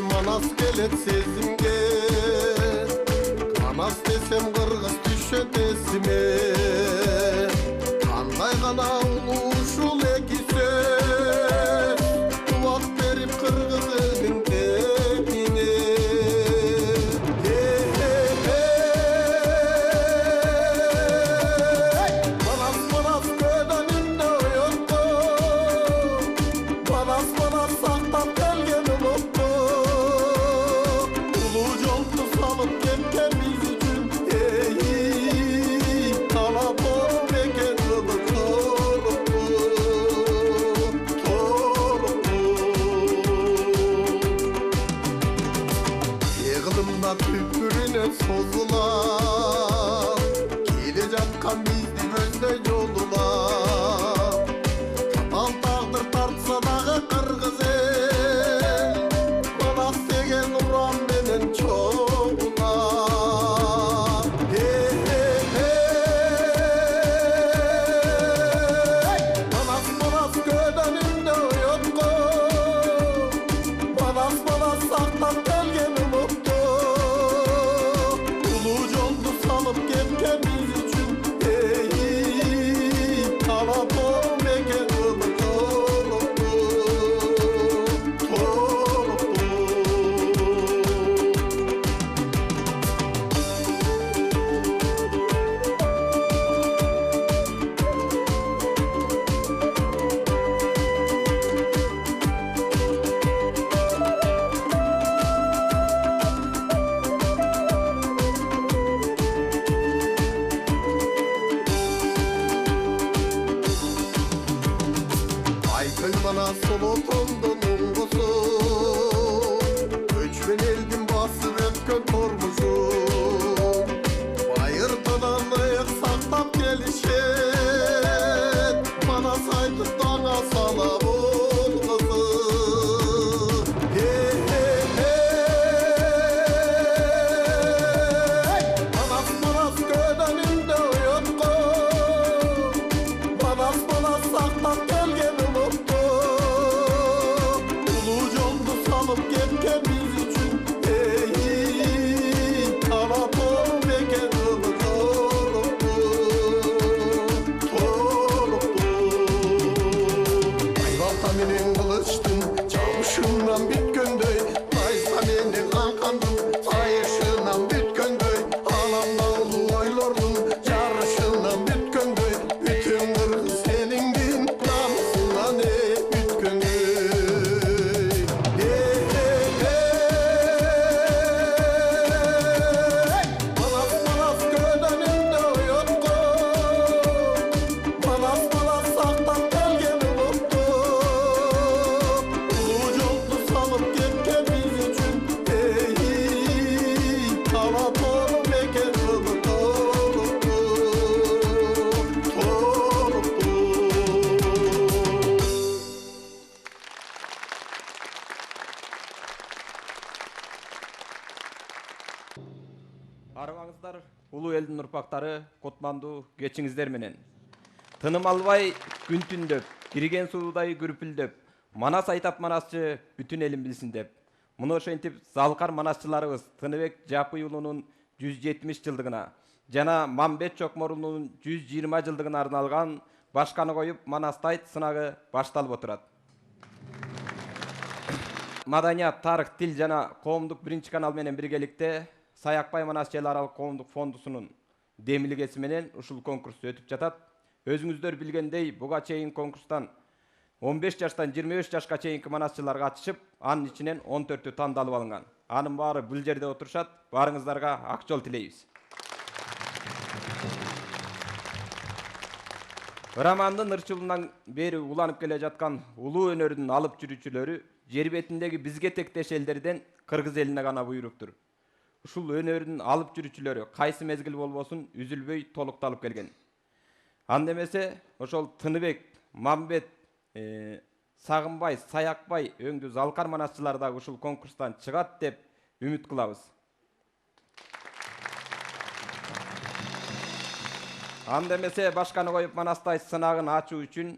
Manas gelet sezimge. Manas desem Kırgız düşet esime. Kanday gana ulu eki söz. Duak berip Kırgız elin temine. Manas gödönünde uyuttu. Manas saktap gelgeni unuttu. Ulu joldu salıp ketken biz üçün. Talap olup eken ılık toruptu. Yığılımda tüpürüne sozular. Kele jatkan bizdi gözde yolular. Al tağdır tartsa dağı Kırgız el. Manas degen uran menen çoğular. Manas gödönünde uyuttu. Manas saktap gelgen unuttu. Ulu joldu salıp ketken biz üçün. Talap olup eken ılık toruptu. Aykıl bana solotondun ungusu. Göçmen elgin basıp ötken tormuşu. Bayırtıdan ıyık saktap gelişet. Bana saydı dana sala bulgızı. Manas gödönünde uyuttu. Manas saktap gelgen unuttu. Ulu joldu salıp ketken biz üçün. Talap olup eken ılık toruptu. Aybalta menen kılıçtın çavuşundan bütkönдөй. Найса мени kankandın sayışынан bütkönдөй. Alamda ulu oylordun jarışından bütkönдөй. Bütün Kırgız seningdin namusundan bütkönдөй. Manas gödönünde uyuttu. Manas saktap gelgen unuttu. Ulu joldu salıp ketken biz üçün. Talap olup eken ılık toruptu. Арыбаңыздар, улуу элдин урпактары, кутмандуу кечиңиздер менен. Тыным албай күн түндөп, кирген суудай күрпүлдөп, Манас айтап манасчы бүтүн элин билсин деп. Муну ошентип залкар манасчыларыбыз Тыныбек Жапый уулунун 170 жылдыгына жана Мамбет Чокмор уулунун 120 жылдыгына арналган башканы коюп Манасты айт сынагы башталып отурат. Маданият, тарых, тил жана коомдук биринчи канал менен биргеликте Саякбай Манас эл аралык коомдук фондусунун демилгеси менен ушул конкурс өтүп жатат. Өзүңүздөр билгендей, буга чейин конкурстан 15 жаштан 25 жашка чейинки манасчылар катышып, анын ичинен 14-ü тандалып алынган. Анын баары бул жерде отурушат. Баарыңыздарга ак жол тилейбиз. Рамандын ырчылынан бери уланып келе жаткан улуу өнөрдүн алып жүрүүчүлөрү жер бетиндеги бизге тектеш элдерден Кыргыз элине гана буйруктур. Ушул өнөрдүн алып жүрүүчүлөрү кайсы мезгил болбосун үзүлбөй толукталып келген. Анда эмесе ошол Тыныбек, Мамбет, Сагынбай, Саякбай өңдүү залкар манасчылар да ушул конкурстан чыгат деп үмүт кылабыз. Анда эмесе башканы коюп Манастай сынагын ачуу үчүн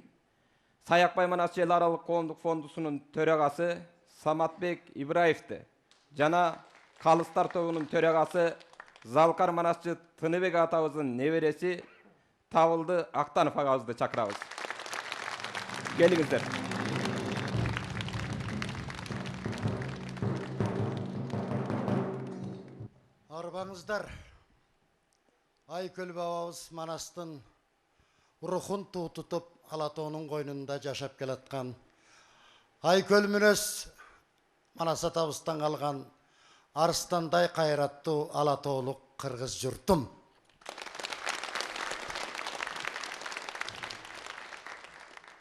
Саякбай Манас эл аралык коомдук фондусунун төрагасы Саматбек Ибраевди жана Калыстар тобунун төрагасы Залкар манасчы Тыныбек атабыздын небереси Табылды Актанов агабызды чакырабыз. Келиңиздер. Арбаңыздар, Айкөл бабабыз Манастың рухун туутутуп Алатоонун койнунда жашап келаткан. Айкөл мүнөз Манас атабыздан калган арыстандай кайраттуу Алатоолук кыргыз журтум.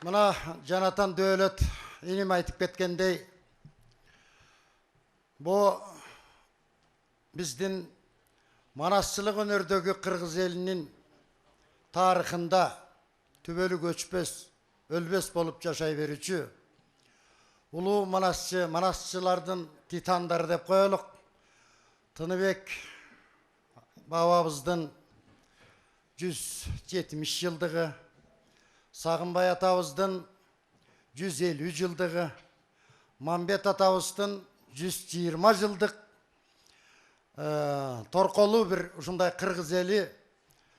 Мына Жанатан Дөөлөт иним айтып кеткендей, бу биздин манасчылык өнөрдөгү кыргыз элинин тарыхында түбөлүк өчпөс, өлбөс болуп жашай берүүчү улуу манасчылардын титандары деп коелук. Тыныбек бабабыздын 170 жылдыгы, Сагынбай атабыздын 150 жылдыгы, Мамбет атабыздын 120 жылдык торколуу бир ушундай кыргыз эли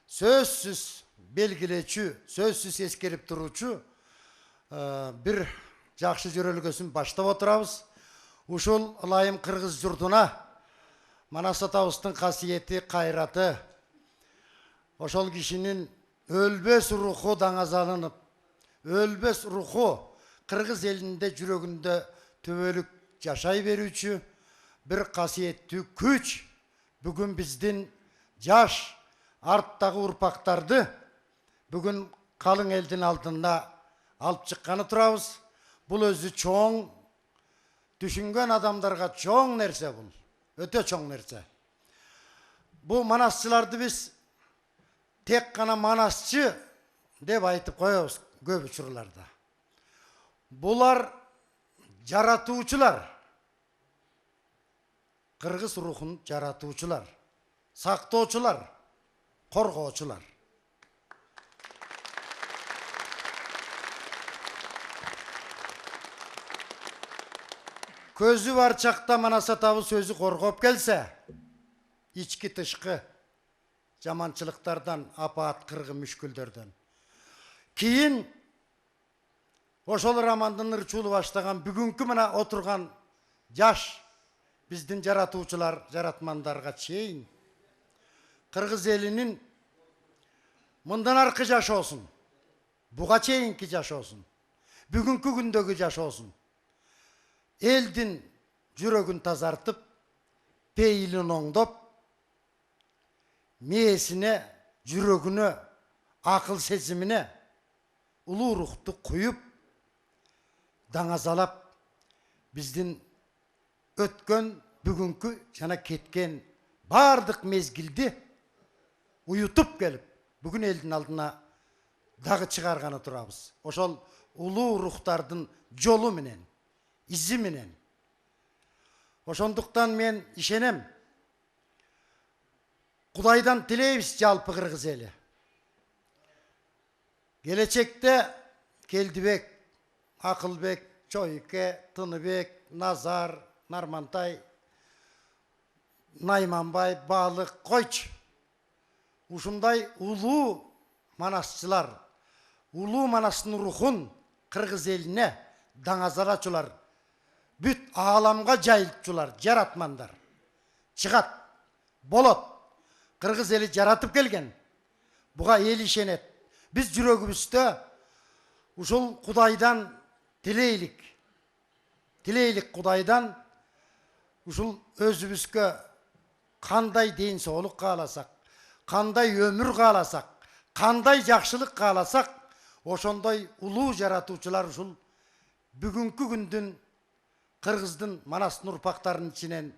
сөзсүз белгилечү, сөзсүз эскерип туруучу бир жакшы жөрөлгөсүн баштап отурабыз. Ушул ылайым кыргыз журтуна Манас атабыздын касиети, кайраты, ошол кишинин өлбөс руху даңазалынып, өлбөс руху кыргыз элинде жүрөгүндө төбөлүк жашай берүүчү бир касиеттүү күч бүгүн биздин жаш арттагы урпактарды бүгүн калың элдин алдында алып чыкканы турабыз. Бул өзү чоң, түшүнгөн адамдарга чоң нерсе, бул өтө чоң нерсе. Бу манасчыларды биз тек гана манасчы деп айтып коебуз көп учурларда. Булар жаратуучулар, кыргыз рухун жаратуучулар, сактоочулар, коргоочулар. Көзү бар чакта Манас атабыз өзү коргоп келсе, ички тышкы жаманчылыктардан, апаат кыргы мүшкүлдөрдөн кийин ошол романдын ырчуулу баштаган бүгүнкү мына отурган жаш биздин жаратуучулар, жаратмандарга чейин кыргыз элинин мындан аркы жашоосун, буга чейинки жашоосун, бүгүнкү күндөгү жашоосун элдин жүрөгүн тазартып, пейилин оңдоп, мээсине, жүрөгүнө, акыл сезимине улуу рухту куюп, даңазалап, биздин өткөн, бүгүнкү жана кеткен бардык мезгилди уютуп келип, бүгүн элдин алдына дагы чыгарганы турабыз. Ошол улуу рухтардын жолу менен, изи менен. Ошондуктан мен ишенем, Кудайдан тилейбиз жалпы кыргыз эли. Келечекте Келдибек, Акылбек, Чойке, Тыныбек, Назар, Нармантай, Найманбай, Баалык, койчу. Ушундай улуу манасчылар, улуу манастын рухун кыргыз элине даңазалачулар, бүт ааламга жайылтчулар, жаратмандар чыгат, болот. Кыргыз эли жаратып келген. Буга эл ишенет. Биз жүрөгүбүздө ушул Кудайдан тилейлик Кудайдан ушул өзүбүзгө кандай ден соолук кааласак, кандай өмүр кааласак, кандай жакшылык кааласак, ошондой улуу жаратуучулар ушул бүгүнкү күндүн кыргыздын Манастын урпактарынын ичинен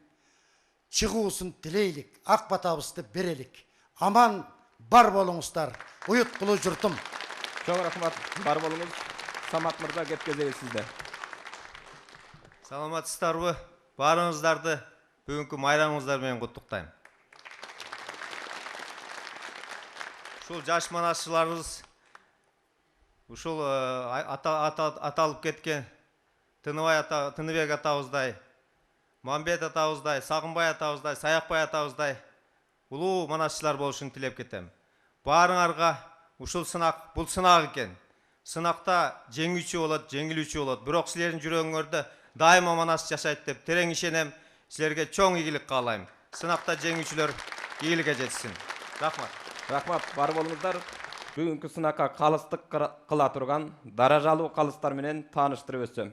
чыгуусун тилейлик, ак батабызды берелик. Аман бар болуңуздар, уюткулуу журтум. Чоң рахмат, бар болуңуз. Самат мырза, кеп кезеги сизде. Саламатсыздарбы? Барыңыздарды бүгүнкү майрамыңыздар менен куттуктайм. Ушул жаш манасчыларыбыз ушул аталып кеткен Тыныбек атабыздай, Мамбет атабыздай, Сагынбай атабыздай, Саякбай атабыздай улуу манасчылар болушун тилеп кетем. Баарыңарга ушул сынак, бул сынак экен. Сынакта жеңүүчү болот, жеңилүүчү болот. Бирок силердин жүрөгүңөрдө дайыма манас жашайт деп терең ишенем. Силерге чоң ийгилик каалайм. Сынакта жеңүүчүлөр ийгиликке жетсин. Рахмат. Рахмат, бар болуңуздар. Бүгүнкү сынакка калыстык кыла турган даражалуу калыстар менен тааныштырып өтсөм.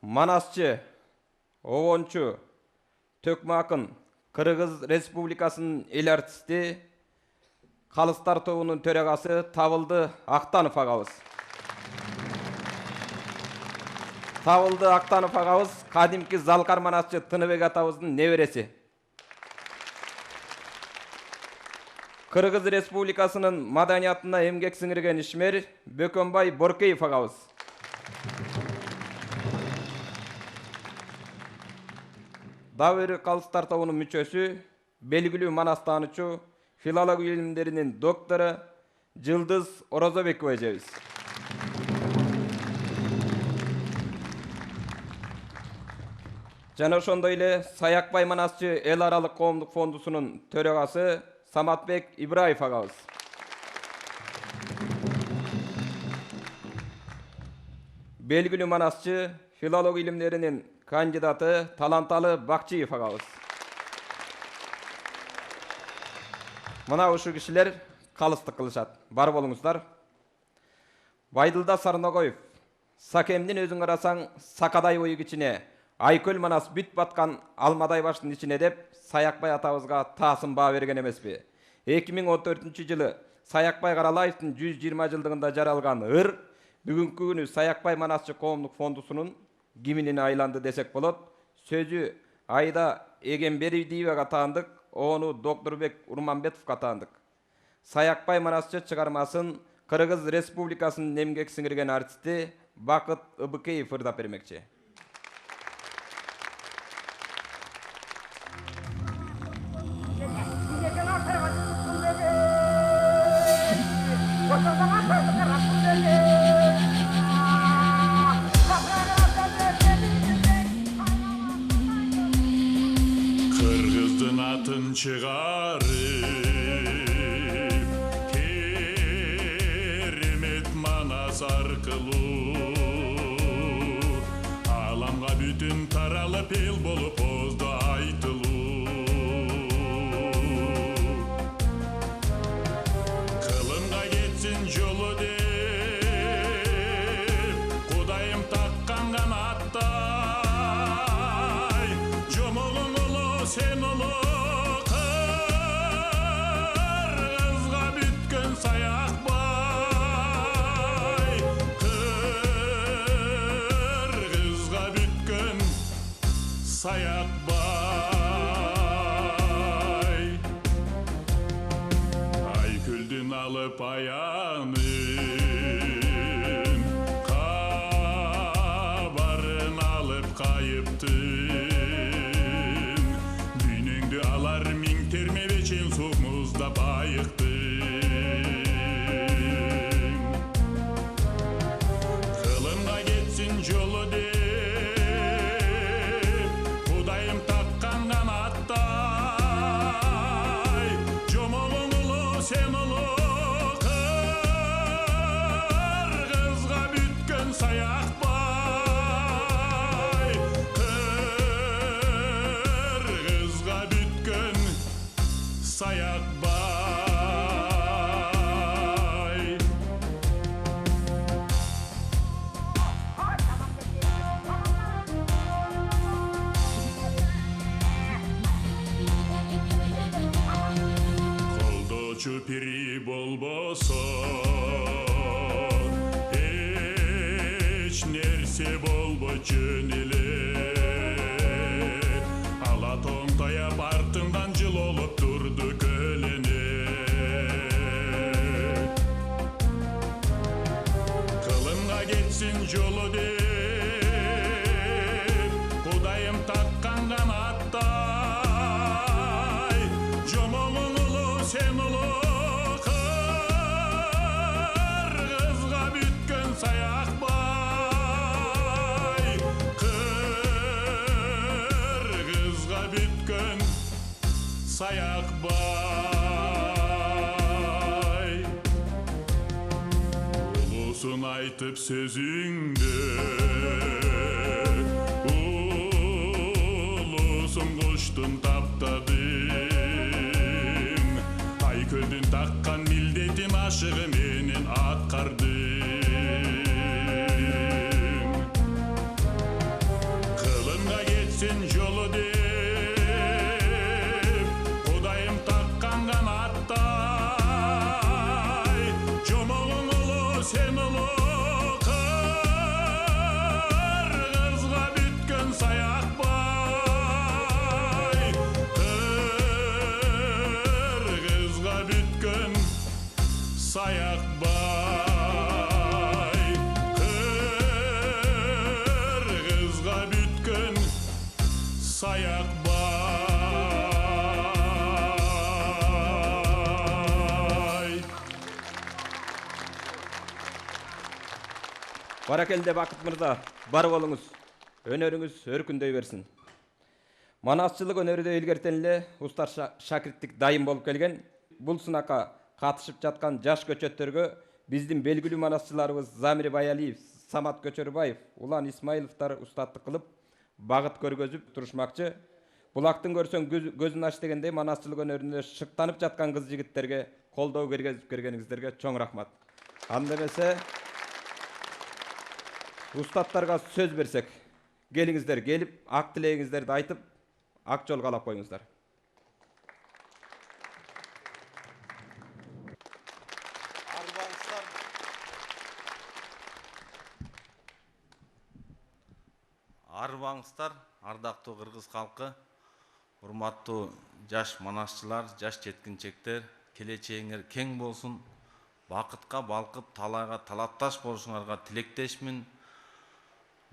Манасчы, обончу, төкмө акын, Кыргыз Республикасынын эл артисти, калыстар тобунун төрагасы Табылды Актанов агабыз. Табылды Актанов агабыз кадимки залкар манасчы Тыныбек атабыздын небереси. Кыргыз Республикасынын маданиятына эмгек сиңирген ишмер Бөкөнбай Боркеев агабыз. Дабыр калыстар тобунун мүчөсү, белгилүү манастанычу, филология илимдеринин доктору Жылдыз Орозобекова эжебиз. Жана ошондой эле Саякбай манасчы эл аралык коомдук фондусунун төрагасы Саматбек Ибраев агабыз. Белгилүү манасчы, филология илимдеринин кандидаты Таланталы Бакчиев агабыз. Мына ушул кишилер калыстык кылышат. Бар болуңуздар. Байдылда Сарногоев, Сакемдин өзүң карасаң сакадай бою кичине, Айкөл манас бүт баткан алмадай баштын ичине деп Саякбай атабызга таасым баа берген эмеспи. 2014-жылы Саякбай Каралаевдин 120 жылдыгында жаралган ыр бүгүнкү күнү Саякбай манасчы коомдук фондусунун гимнине айланды десек болот. Сөзү Айда Эгембердиевага таандык, ону Докторбек Урманбетовго таандык. Саякбай манасчы чыгармасын Кыргыз Республикасынын эмгек сиңирген артисти Бакыт Ыбыкеев ырдап бермекчи. Kırgızdın atın çıgarıp Kermet Manas arkılı Alamga bütün taralıp el bolup ozdu aytılı Kılımga geçsin jolu de Kudayım takkan kanattay Jomolun ulu sen ulu Kırgızga bütkün Sayakbay Kırgızga bütkün Sayakbay Ayküldün alıp ayağını Kabarın alıp kayıptın Dününgdü alar min terme beçen soğumuzda bayıktın Kılımga geçsin jolu de Kudayım takkan kanattay Jomolun ulu sen ulu Kırgızga bütkün Sayakbay Kırgızga bütkün Sayakbay Koldoçu piri bolboso Hiç nerse bolboçun ile Alaton tayap артından jıl olup durdu kölene Kılımga geçsin jolu de Kudayım takkan kanattay Jomolun ulu sen ulu Kırgızga bütkün Sayakbay Kırgızga bütkön Sayakbay Ulusun aytıp sözüngdü Ulusun kuştun taptadın Aykölдүн takkan mildetim aşığı menin atkardın Kılımga geçsin yolu deyip Kudayım takkan kanattay Çomoğun ulu sen ulu Kırgızga bütkön Sayakbay Kırgızga bütkön Sayakbay Kırgızga bütkön Sayakbay Barakelde Bakıt Mırza, бар болуңуз. Өнөрүңүз өркүндөй берсин. Манасчылык өнөрүдө илгертениле устар шакирттик дайым болуп келген. Бул сынакка катышып жаткан жаш көчөттөргө биздин белгилүү манасчыларыбыз Замир Баялиев, Самат Көчөрбаев, Улан Исмаиловтар устаттык кылып, багыт көргөзүп турушмакчы. Булактын көрсөң көзүн аш дегендей манасчылык өнөрүндө шыктанып жаткан кыз жигиттерге колдоо бергизип бергениңиздерге чоң рахмат. Анда эмесе устаттарга сөз берсек, келиңиздер келип, ак тилегиңиздерди айтып, ак жолго алып коюңуздар. Арбаңыздар, ардактуу кыргыз калкы, урматтуу жаш манасчылар, жаш жеткинчектер, келечегиңер кең болсун, бакытка балкып, талайга талапташ болушуңарга тилектешмин.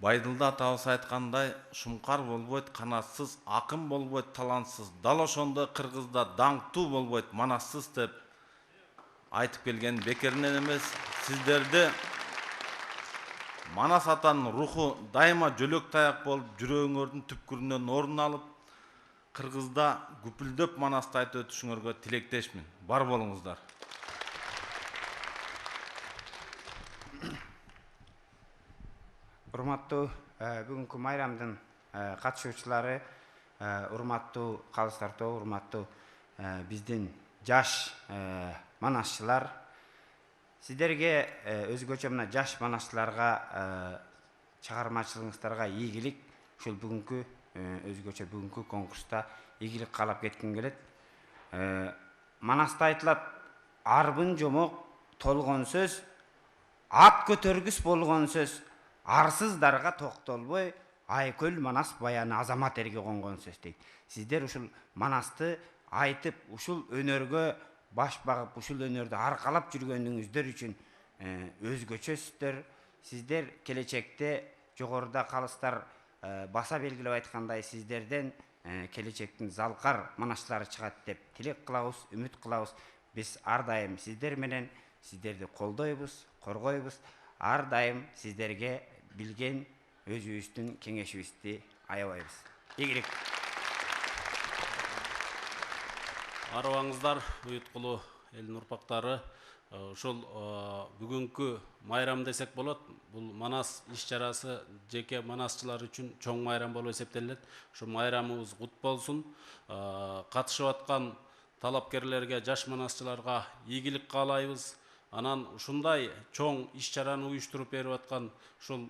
Байдылда атабыз айткандай, шумкар болбойт, канатсыз, акын болбойт, талантсыз, дал ошондой кыргызда даңктуу болбойт, манассыз деп айтып келген бекеринен эмес. Сиздерди Манас атанын руху дайыма жөлөк таяк болуп, жүрөгүңөрдүн түпкүрүнөн орун алып, кыргызда күпүлдөп манасты айтып өтүшүңөргө тилектешмин. Бар болуңуздар. Урматтуу бүгүнкү майрамдын катышуучулары, урматтуу калыстардоо, урматтуу биздин жаш манасчылар, сиздерге өзгөчө мына жаш манасчыларга чыгармачылыгыңыздарга ийгилик, ушул бүгүнкү өзгөчө бүгүнкү конкурста ийгилик каалап кетким келет. Манаста айтылат, арбын жомок толгон сөз, ат көтөргүс болгон сөз, арсыздарга токтолбой, айкөл манас баяны азамат эрге конгон сөз дейт. Сиздер ушул манасты айтып, ушул өнөргө баш багып, ушул өнөрдү аркалап жүргөнүңүздөр үчүн өзгөчөсүздөр. Сиздер келечекте жогоруда калыстар баса белгилеп айткандай, сиздерден келечектин залкар манасчылары чыгат деп тилек кылабыз, үмүт кылабыз. Биз ар дайым сиздер менен сиздерди колдойбуз, коргойбуз. Ар дайым сиздерге билген өзүбүздүн кеңешибизди аябайбыз. Ийгилик. Арыбаңыздар, уюткулуу элдин урпактары, ушул бүгүнкү майрам десек болот. Бул манас иш-чарасы жеке манасчылар үчүн чоң майрам болуп эсептелет. Ушу майрамыбыз кут болсун. Катышып аткан талапкерлерге, жаш манасчыларга ийгилик каалайбыз. Анан ушундай чоң иш-чараны уюштуруп берип аткан ушул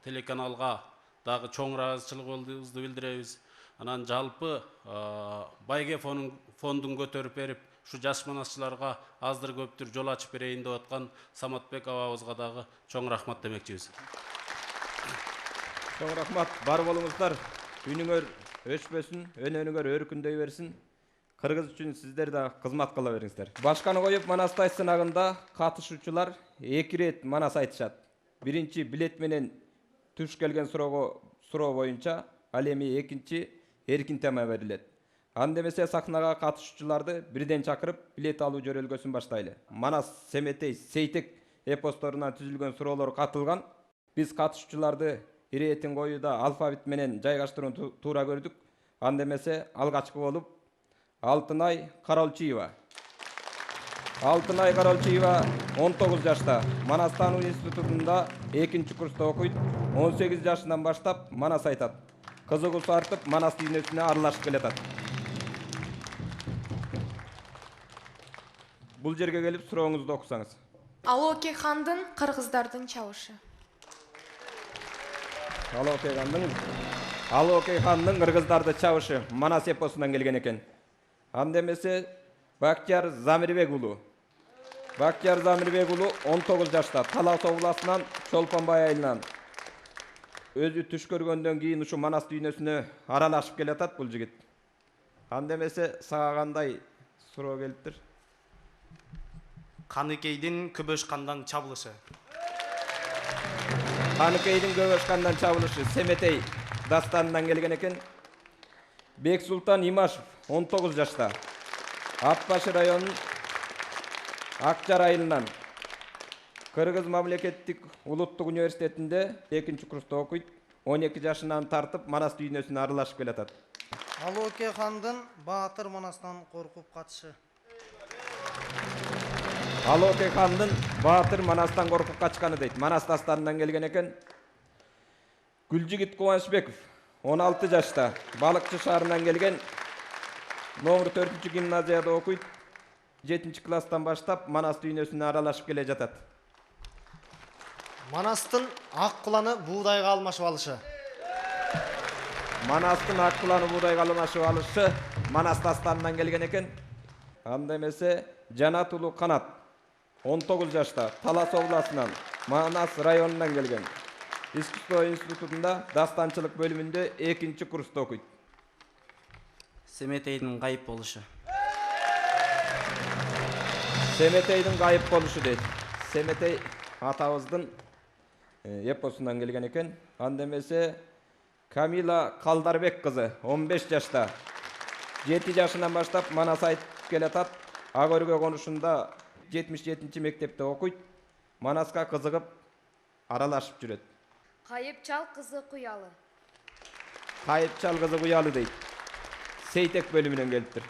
телеканалга дагы чоң ыраазычылыгыбызды билдиребиз. Анан жалпы Байге фондун көтөрүп берип, ушу жаш манасчыларга аздыр көптүр жол ачып берейин деп аткан Саматбек абабызга дагы чоң рахмат демекчибиз. Чоң рахмат, бар болуңуздар. Үнүңөр өчпөсүн, өнөрүңөр өркүндөй берсин. Кыргыз үчүн сиздер да кызмат кыла бериңиздер. Башканы коюп манастай сынагында катышуучулар 2 рет манас айтышат. Биринчи билет менен туш келген суроо боюнча, ал эми экинчи эркин тема берилет. Анда эмесе сахнага катышуучуларды бирден чакырып билет алуу жөрөлгөсүн баштайлы. Манас Семетей Сейтек эпосторунан түзүлгөн суроолор катылган. Биз катышуучуларды иретин коюуда алфавит менен жайгаштырууну туура көрдүк. Анда эмесе алгачкы болуп Алтынай Каралчиева. Алтынай Каралчиева 19 жашта Манас таануу институтунда 2-курста окуйт. 18 жашынан баштап Манас айтат. Кызыгуусу артып Манас дүйнөсүнө аралашып келатат. Бул жерге келип сурооңузду окусаңыз. Алоке хандын кыргыздардын чабышы. Алоке хандын кыргыздарды чабышы Манас эпосунан келген экен. Анда эмесе Бактияр Замирбек уулу. Бактияр Замирбек уулу 19 жашта Талас областынан Чолпонбай айылынан. Өзү түш көргөндөн кийин ушу Манас дүйнөсүнө аралашып келатат бул жигит. Анда эмесе сага кандай суроо келиптир? Каныкейдин Көбөш кандан чабылышы. Каныкейдин Көбөш кандан чабылышы Семетей дастанынан келген экен. Бексултан Имашев 19 жашта Ат Башы районунун Акчар айылынан Кыргыз мамлекеттик улуттук университетинде 2-курста окуйт. 12 жашынан тартып Манас дүйнөсүнө аралашып келатат. Алоке хандын Баатыр Манастан коркуп качышы. Алоке хандын Баатыр Манастан коркуп качканы дейт. Манас дастанынан келген экен. Гүлжигит Кубанычбеков 16 жашта Балыкчы шаарынан келген. Номер 4-гимназияда окуйт. 7-класстан баштап Манас дүйнөсүнө аралашып келе жатат. Манастын ак куланы буудайга алмашып алышы. Манастын ак куланы буудайга алмашып алышы Манас дастанынан келген экен. Анда эмесе Жанат уулу Канат 19 жашта Талас областынан Манас районунан келген. Искусство институтунда дастанчылык бөлүмүндө 2-курста окуйт. Семетейдин кайып болушу. Семетейдин кайып болушу дейт. Семетей атабыздын эпосунан келген экен. Анда эмесе Камила Калдарбек кызы 15 жашта 7 жашынан баштап Манас айтып келатат. Ак өргө конушунда 77-мектепте окуйт. Манаска кызыгып аралашып жүрөт. Кайыпчал кызы Куялы. Кайыпчал кызы Куялы дейт. Сейтек бөлүмүнөн келиптир.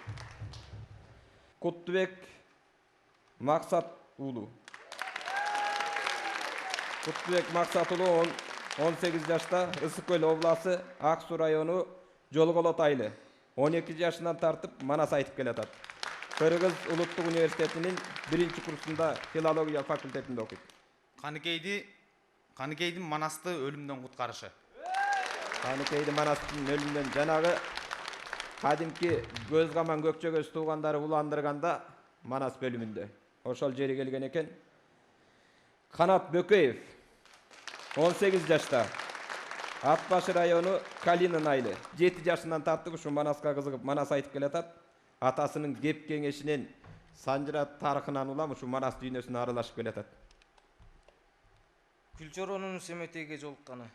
Куттубек Максат уулу. Куттубек Максат уулу 18 жашта Ысык көл обласы Ак Суу району Жолголот айылы. 12 жашынан тартып Манас айтып келатат. Кыргыз улуттук университетинин 1-курсунда филология факультетинде окуйт. Каныкейдин Манасты өлүмдөн куткарышы. Каныкейдин Манастын өлүмүнөн жанагы кадимки көз каман көкчө көз туугандары уландырганда Манас бөлүмүндө. Ошол жери келген экен. Канат Бөкеев 18 жашта Ат Башы району Калинин айылы. 7 жашынан тартып ушу Манаска кызыгып Манас айтып келатат. Атасынын кеп кеңешинен Санжыра тарыхынан улам ушу Манас дүйнөсүнө аралашып келатат. Күлчөронун Семетейге жолукканы.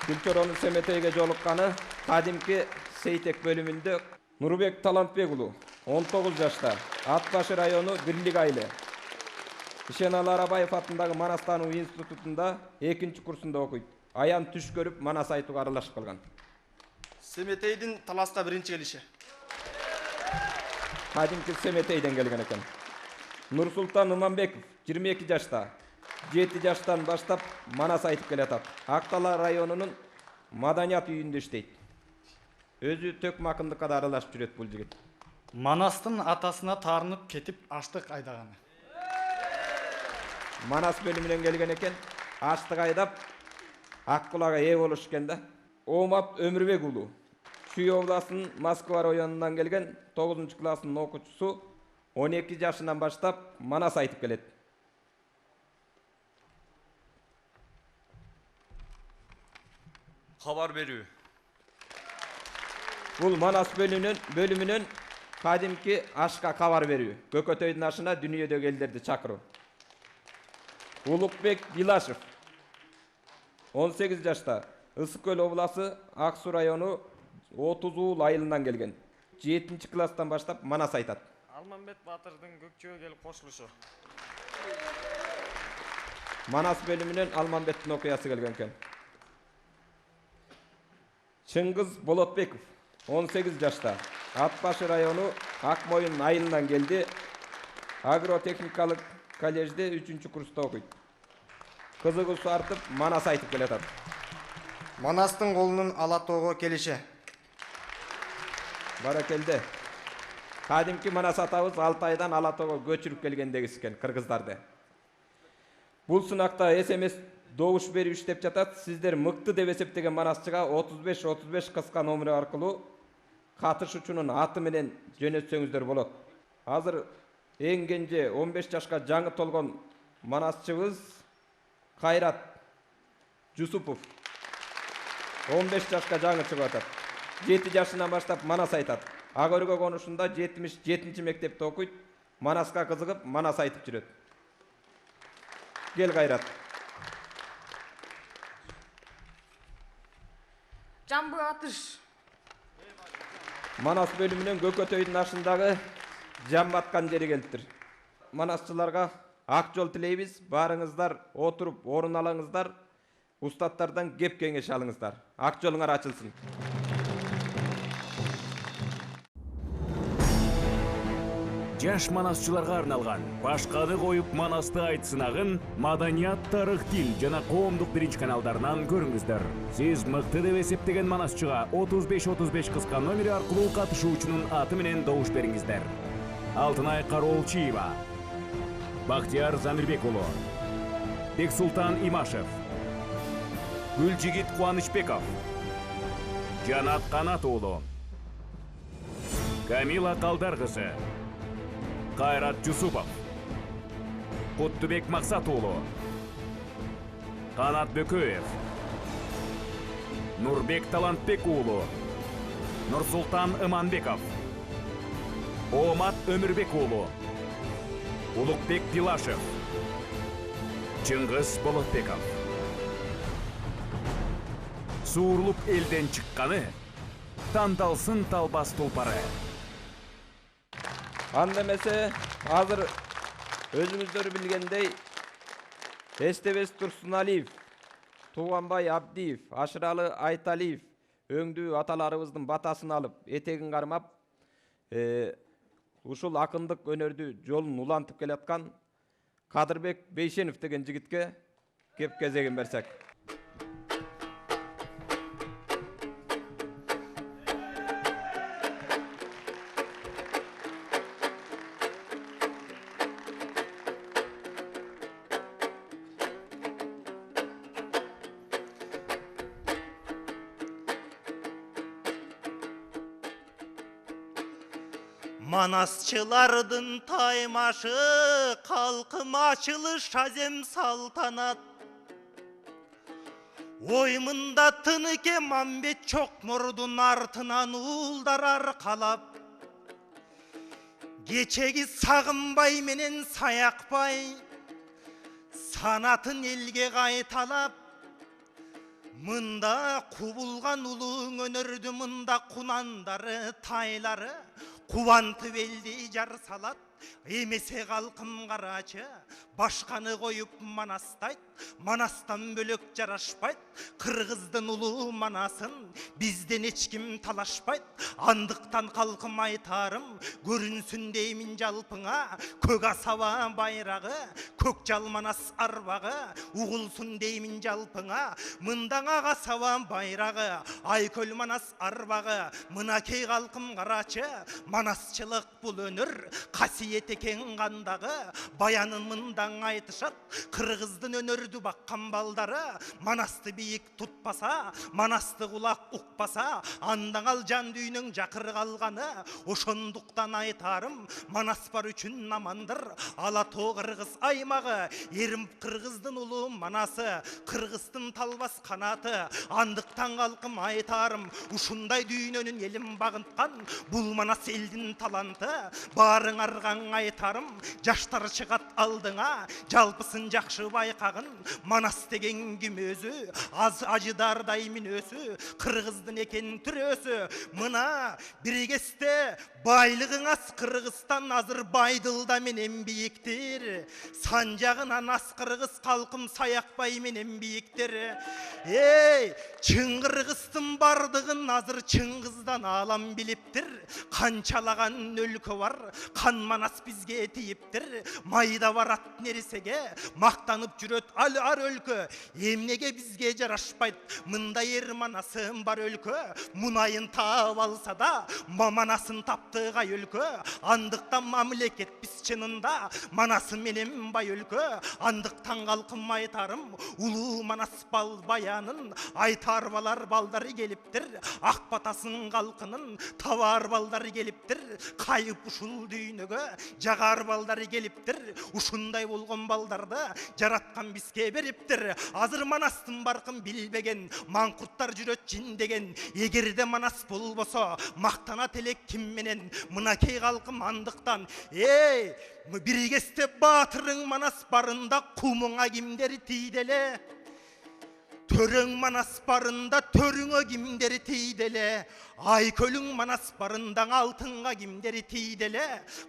Күлчөронун Семетейге жолукканы кадимки Сейтек бөлүмүндө Нурбек Талантбек уулу 19 жашта Ат Башы району Бирлик айылы. Ишеналы Арабаев атындагы Манас таануу институтунда 2-курсунда окуйт. Аян түш көрүп Манас айтууга аралашып калган. Семетейдин Таласта 1-келиши. Кадимки Семетейден келген экен. Нурсултан Иманбеков 22 жашта 7 жаштан баштап Манас айтып келатат. Актала районунун маданият үйүндө иштейт. Өзү төк макындыкка да аралашып жүрөт бул жигит. Манастын атасына таарынып кетип аштык айдаганы. Манас бөлүмүнөн келген экен. Аштык айдап ак кулага ээ болуш экен да. Оомат Өмүрбек уулу Чүй областынын Москва районунан келген 9-класстын окуучусу 12 жашынан баштап Манас айтып келет. Кабар берүү. Бул Манас бөлүмүнөн кадимки ашка кабар берүү. Көкөтөйдүн ашына дүйнөдөгү элдерди чакыруу. Улукбек Билашев 18 жашта Ысык көл обласы Ак Суу району 30 айылынан келген. 7-класстан баштап Манас айтат. Алмамбет Батырдын көкчөгө келип кошулушу. Манас бөлімінен Алманбеттің окуясы келген екен. Чыңгыз Болотбеков, 18 жашта. Атбашы району Акмойын айылынан келди. Агротехникалык коллежде 3-чү курста окуйт. Кызыгуусу артып, Манас айтып келатат. Манастың қолының Алатоого келиши. Баракелде. Кадимки Манас атабыз Алтайдан Алатоого көчүрүп келгендегиси экен, кыргыздарды. Бул сынакта СМС добуш берип иштеп жатат. Сиздер мыкты деп эсептеген манасчыга 35-35 кыска номери аркылуу катышуучунун аты менен жөнөтсөңүздөр болот. Азыр эң кенже 15 жашка жаңы толгон манасчыбыз Кайрат Жусупов. 15 жашка жаңы чыгып атат. 7 жашынан баштап Манас айтат. Агөргө конушунда 77-чи мектепте окуйт. Манаска кызыгып, Манас айтып жүрөт. Gel Gayrat. Жамбы атыш. Манас бөлімінен Көкөтөйдүн ашындагы жам баткан жери келиптир. Манасчыларга ак жол тилейбиз. Барыңыздар, отуруп орун алыңыздар. Устаттардан кеп кеңеш алыңыздар. Ак жолуңар ачылсын. Жаш манасчыларга арналган башкады коюп манасты айтсынагын маданият, тарых, тил жана коомдук биринчи каналдарынан көрүңүздөр. Сиз мыкты деп эсептеген манасчыга 35-35 кыска номери аркылуу катышуучунун аты менен добуш бериңиздер. Алтынай Кароолчиева, Бактияр Замирбек уулу, Бексултан Имашев, Гүлжигит Кубанычбеков, Жанат Канат уулу, Камила Калдар кызы, Кайрат Жусупов, Куттубек Максат уулу, Канат Бөкөев, Нурбек Талантбек уулу, Нурсултан Иманбеков, Омат Өмүрбек уулу, Улукбек Пилашев, Чыңгыз Болотбеков. Суурулуп элден чыкканы, танталсын талбас тулпары. Анда эмесе, азыр өзүңүздөр билгендей, Эстебес Турсуналиев, Тууганбай Абдиев, Ашыралы Айталиев өңдүү аталарыбыздын батасын алып, этегин кармап, ушул акындык өнөрдү жолун улантып келаткан Кадырбек Бейшенов деген жигитке кеп кезегин берсек. Манасчылардын таймашы, калкым ачылыш азем салтанат. Оймында тыныке Мамбет Чокмордун артынан уулдар аркалап. Кечеги Сагынбай менен Саякбай санатын элге кайталап. Мында кубулган улуң өнөрдү, мында кунандары, тайлары кубантып элди жар салат. Эмесе калкым карачы, башканы коюп манастайт. Манастан бөлөк жарашпайт. Кыргыздын улуу манасын бизден эч ким талашпайт. Андыктан калкым айтарым, көрүнсүн деймин жалпыңа. Көк асаба байрагы, көк жал манас арбагы, угулсун деймин жалпыңа. Мындаңа асаба байрагы, айкөл манас арбагы. Мынакей калкым карачы, манасчылык бул өнөр, касиети кең кандагы. Баянын мындаң айтышат, кыргыздын өнөрдү баккан балдары. Манасты бийик тутпаса, манасты кулак укпаса, андан ал жан дүйнөң жакыр калганы. Ошондуктан айтарым, манас бар үчүн амандыр. Алатоо кыргыз аймагы, эрим кыргыздын улуу манасы, кыргыздын талбас канаты. Андыктан калкым айтарым, ушундай дүйнөнүн элин багынткан бул манас элдин таланты. Барыңарга айтарым, жаштар чыгат алдыңа, жалпысын жакшы байкагын, Манас деген ким өзү, ажыдардай мүнөсү, кыргыздын экен түрөсү. Мына бир кезде байлыгың аз Кыргызстан азыр Байдылда менен бийиктир. Санжагынан аз кыргыз калкым Саякбай менен бийиктир. Эй, чын Кыргыздын бардыгын азыр Чыңгыздан алам билиптир. Канчалаган өлкө бар, кан Манас бизге тийиптир. Майда барат нерсеге, мактанып жүрөт ар өлкө. Эмнеге бизге жарашпайт, мындай эр Манасым бар өлкө. Мунайын таап алса да, Манасын тапты кай өлкө. Андыктан мамлекет биз чынында, Манасы менен бай өлкө. Андыктан калкым айтарым, улуу Манас баянын, айтар балар балдары келиптир. Ак батасын калкынын, табар балдары келиптир. Кайып ушул дүйнөгө, жагар балдары келиптир. Ушундай болгон балдарды жараткан бизге бериптир. Азыр Манастын баркын билбеген, маңкурттар жүрөт жиндеген. Эгерде Манас болбосо, мактанат элек ким менен? Мынакей калкым андыктан. Эй, бир кезде баатырың Манас барында кумуңа кимдер тийделе? Төрөң Манас барында төрүңө кимдер тийделе? Айкөлүң Манас барында алтынга кимдер тийделе?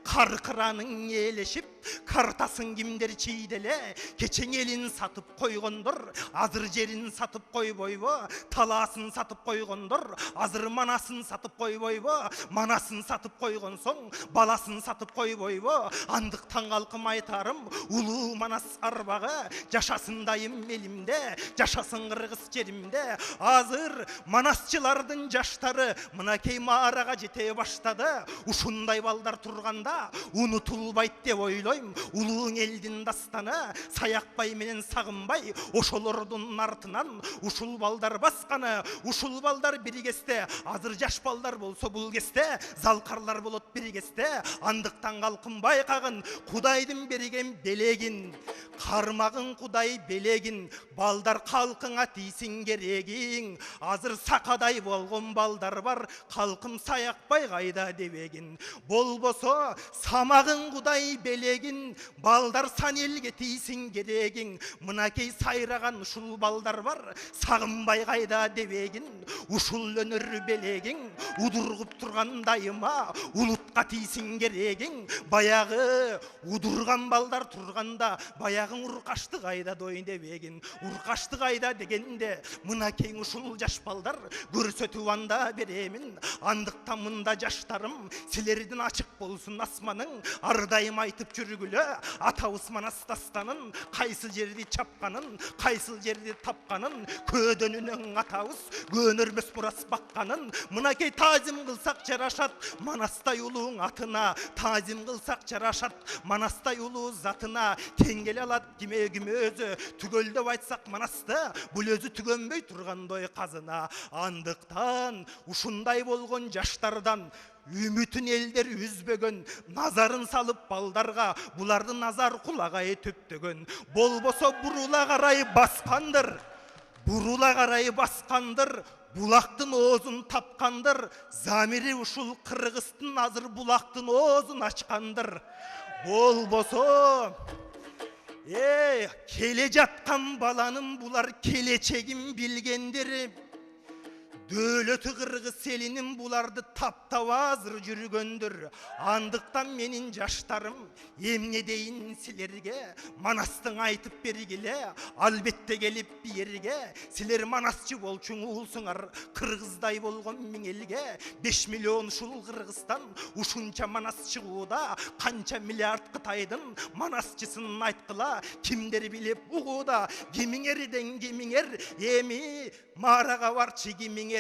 Каркыраның элешип, картасын кимдер чийделе? Кечең элин сатып койгондор, азыр жерин сатып койбойбу? Талаасын сатып койгондор, азыр Манасын сатып койбойбу? Манасын сатып койгон соң, баласын сатып койбойбу? Андыктан калкым айтарым, улуу Манас арбагы, жашасын дайым элимде, жашасын Кыргыз жеримде. Азыр Манасчылардын жаштары мынакей маарага жете баштады. Ушундай балдар турганда унутулбайт деп ойлойм. Улуу элдин дастаны, Саякбай менен Сагынбай, ошолордун артынан ушул балдар басканы. Ушул балдар бир кезде, азыр жаш балдар болсо бул кезде, залкарлар болот бир кезде. Андыктан калкым байкагын, Кудайдын берген белегин, кармагын Кудай белегин, балдар калкыңа тийсин керегиң. Азыр сакадай болгон балдар бар, калкым Саякбай кайда дебегин. Болбосо самагын Кудай белегин, балдар сан элге тийсин керегиң. Мынакей сайраган ушул балдар бар, Сагынбай кайда дебегин. Ушул өнөр белегиң, удургуп турган дайыма, улутка тийсин керегиң. Баягы удурган балдар турганда, баягың уркашты кайда дойын дебегин. Уркашты кайда дегенде, мынакей ушул жаш балдар көрсөтүп анда беремин. Андыктан мында жаштарым, силердин ачык болсун асманың. Ардайым айтып жүргүлө, атабыз Манас дастанын, кайсы жерди чапканын, кайсы жерди тапканын. Көдөнүнөн атабыз көнөрбөс мурас бакканын. Мынакей таазим кылсак жарашат Манастай улууң атына. Таазим кылсак жарашат Манастай улуу затына. Тең келе алат киме өзү, түгөлдөп айтсак Манасты, бул өзү түгөнбөй тургандой казына. Андыктан ушундай болгон жаштардан үмүтүн элдер үзбөгөн, назарын салып балдарга, буларды назар кулагай төптөгөн. Болбосо бурула карай баскандыр, бурула карай баскандыр, булактын оозун тапкандыр. Замири ушул Кыргыздын азыр булактын оозун ачкандыр. Болбосо келе жаткан баланын булар келечегин билгендир. Дөөлөтү Кыргыз элинин буларды таптап азыр жүргөндүр. Андыктан менин жаштарым эмне дейин силерге? Манастың айтып бергиле, албетте келип биерге. Силер Манасчы болчуңулсуңар, Кыргыздай болгон миң элге. 5 миллион ушул Кыргызстан, ушунча Манас чыгууда. Канча миллиард Кытайдын Манасчысын айткыла, кимдер билип угууда. Кимиңерден кимиңер, эми Марага барчы кимиңер.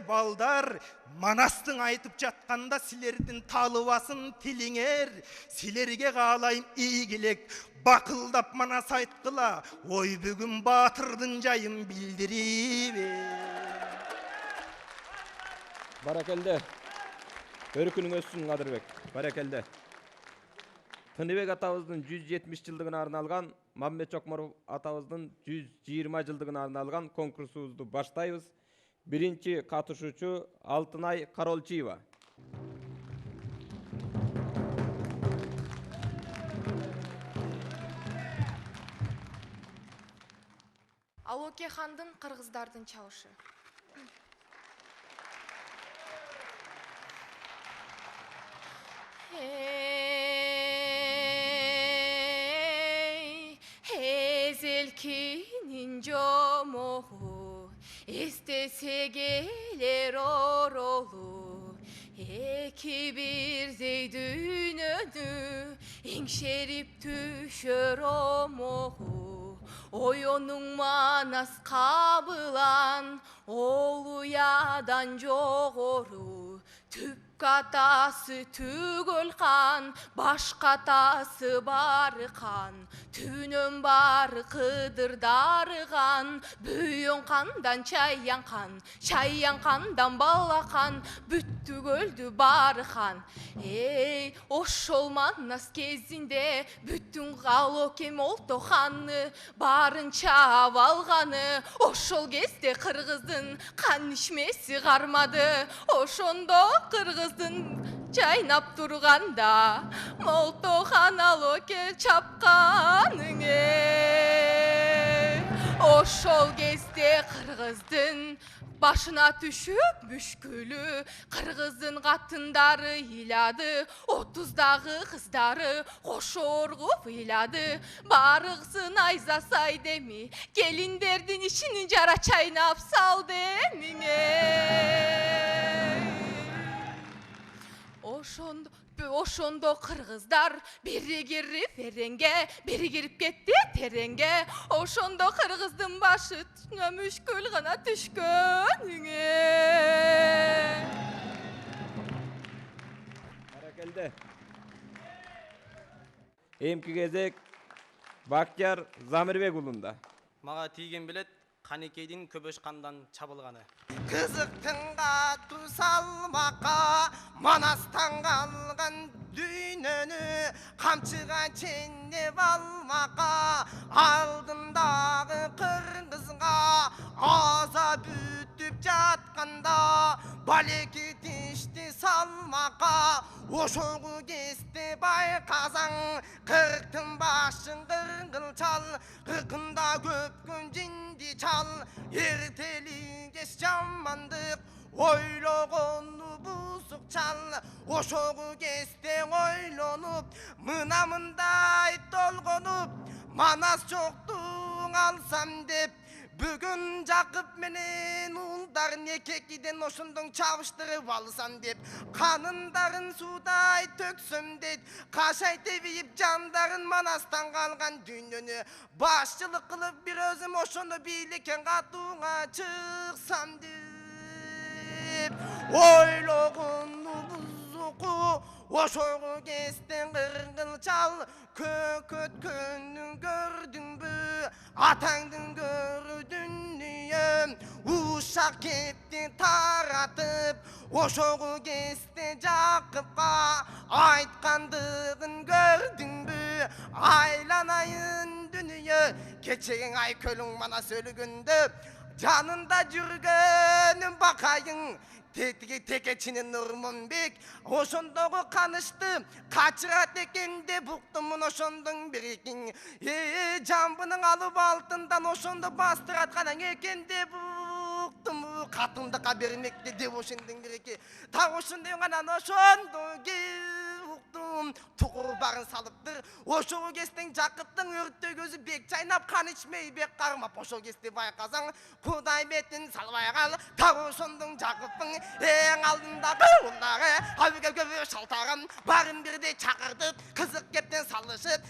Балдар, Манастың айтып жатканда силердин талыбасын тилиңер. Силерге каалайм ийгилек, бакылдап Манас айткыла. Ой бүгүн баатырдын жайын билдириби. Баракелде. Өркүнүң өссүн Кадырбек. Баракелде. Тыныбек атабыздын 170 жылдыгына арналган, Маммет Чокморов атабыздын 120 жылдыгына арналган конкурсубузду баштайбыз. Биринчи катышуучу Алтынай Каролчиева. Алоке хандын кыргыздардын чабышы. Ezelkinin jomogу estese gelir orolu. Eki birдей dünönü eңшерип түшөр омогу. Ой onun Манас кабылан ол уядан жогору. Түп катасы түгөл қан, баш катасы бары қан. Түнөн бары кыдырдарыган, бүйөн кандан чаян кан, чаян кандан балақан, бүттү көлдү бары хан. Эй, ошол Манас кезинде бүттүн Алоке молтоханы барынча алганы. Ошол кезде кыргыздын кан ишмеси кармады. Ошондо кыргыздын жайнап турганда молтохан Алоке чапканыңе. Ошол кезде кыргыздын башына түшүп мүшкүлү, кыргыздын катындары ыйлады, 30дагы кыздары кошо оргуп ыйлады. Барыгсын айзасай деми, келиндердин ишини жара чайнап сал демиңе. Ошондо кыргыздар бири кирип эренге, бири кирип кетти тереңге. Ошондо кыргыздын башы мүшкүл гана түшкөнүңө. Баракелде. Эмки кезек Бактияр Замирбек уулунда. Мага тийген билет Канекейдин көбөш кандан чабылганы. Кызыктың кату салмакка Манастан калган дүйнөнү камчыга ченеп алмакка. Алдындагы кыргызга аза бүтүп жатканда балеки тишти салмакка. Ошогу кесте байкасаң 40тын башын кыргыл чал, 40ында көп күн жинди чал. Эртели кеш жамандык ойлогону бузук чал. Ошогу кесте ойлонуп мына мындай толгонуп Манас жоктуң алсам деп бүгүн Жакып менен уулдар некекиден ошондон чабыштырып алсам деп канындарын суудай төксөм дейт. Кашай тебип жандарын Манастан калган дүйнөнү башчылык кылып бир өзүм ошондо бийликке катууга чыксам деп ойлогону бузуку. Ошого кестен кыргыл чал, көк өткөнүн көрдүңбү, атаңдын көрүү дүнүйө. Ушак кетти таратып, ошого кесте Жакыпка айткандыгын көрдүңбү, айланайын дүнүйө. Кечегиң ай көлүң Манас өлгөндө, жанында жүргөнүн бакайын. Текечинин Нурмунбек ошондогу канышты качырат экен деп уктумун ошондон бирикин. Жамбынын алып алтындан ошондо бастыраткан экен деп уктум. Катындыкка бермекти деп ошондон бирики. Так ошондой анан ошондо уктум. Тугур барын салыптыр. Ошого кестен Жакыптын өрттөй көзү бек чайнап кан ичмей бек кармап. Ошол кезде байкасаң Кудай бетин салбай кал. Так ошондон Жакыптын эң алдындагы улдары албеке көбө шалтаган барын бирдей чакыртып кызык кептен салышып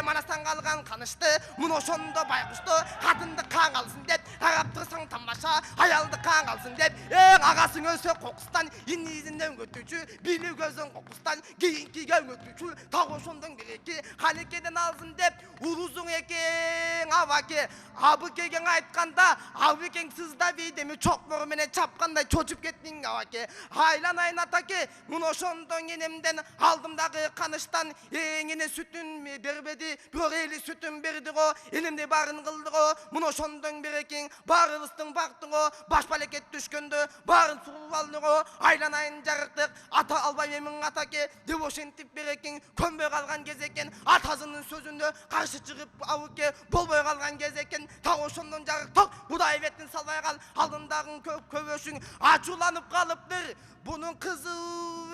Манастан калган канышты муну ошондо байкушту катынды каң алсын деп карап турсаң тамаша аялды каң алсын деп агасың өлсө кокустан инизинден өтүүчү били көзүн кокустан кийинкиге өтүүчү так ошондон бирики Канекеден алсын деп улузуң экең абаке абыкең айтканда абыкең сызда бийдеми чокмору менен чапкандай чочуп кеттиң абаке. Айланайын атаке муну ошондон энемден алдымдагы каныштан эне сүтүн бербеди, бирок эли сүтүн берди го, энемде барын кылды го. Муну ошондон бирекең Bağırыстın baktın o, baş baleket düşkündü. Bağın suğul alınır o, aylanayın jarıktık. Ata albay emin atake, devoşen tip berekin, könböy kalgan gezeken. Atasının sözünde karşı çıkıp avuke, bolboy kalgan gezeken. Ta oşundan jarıktık, bu da evettin salvaya kal. Aldındağın kövöşün, açulanıp kalıptır. Bunun kızı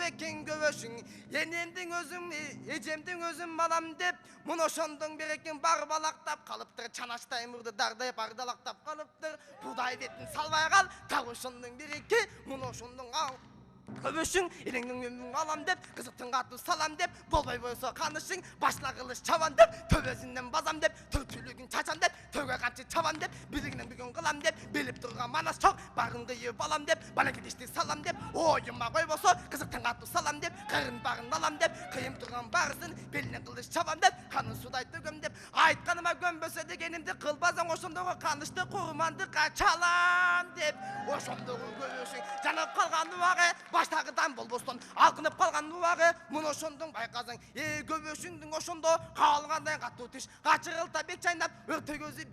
eken gövöşün. Yenendin özüm, ecemdin özüm balam dep. Munoşondun berekin bar balaktap kalıptır. Çanaştay mırdı dardayıp ardalaktap kalıptır. Bu da evettin salvaya kal. Ta oşundan bereki, munoşondun al. Kövüşün, elinin ömrün alam dep, kızıktın katlı salam dep, bolbay boysa kanışın, başla kılıç çavan dep, tövesinden bazam dep, tövtülüğün çaçan dep, tövge kapçı çavan dep, bilginin bir gün kılam dep, bilip durgan manas çok, bağın kıyı balam dep, bana gidişti salam dep, oyunma koy boysa, kızıktın katlı salam dep, kırın bağın alam dep, kıyım durgan bağırsın, beline kılıç çavan dep, kanın sudaydı göm dep, ait kanıma gömböse degenimdi, kılbazan oşumduğu kanıştı, kurumandı kaçalan dep, oşumduğu görüyorsun, canıp kalgan vağı, baştagıdan bolboston alkınıp kalgan nuvağı munoşondun bayqazan göböşündün oşondo kalgandan katı tiş kaçırılta bek çaynap örte gözü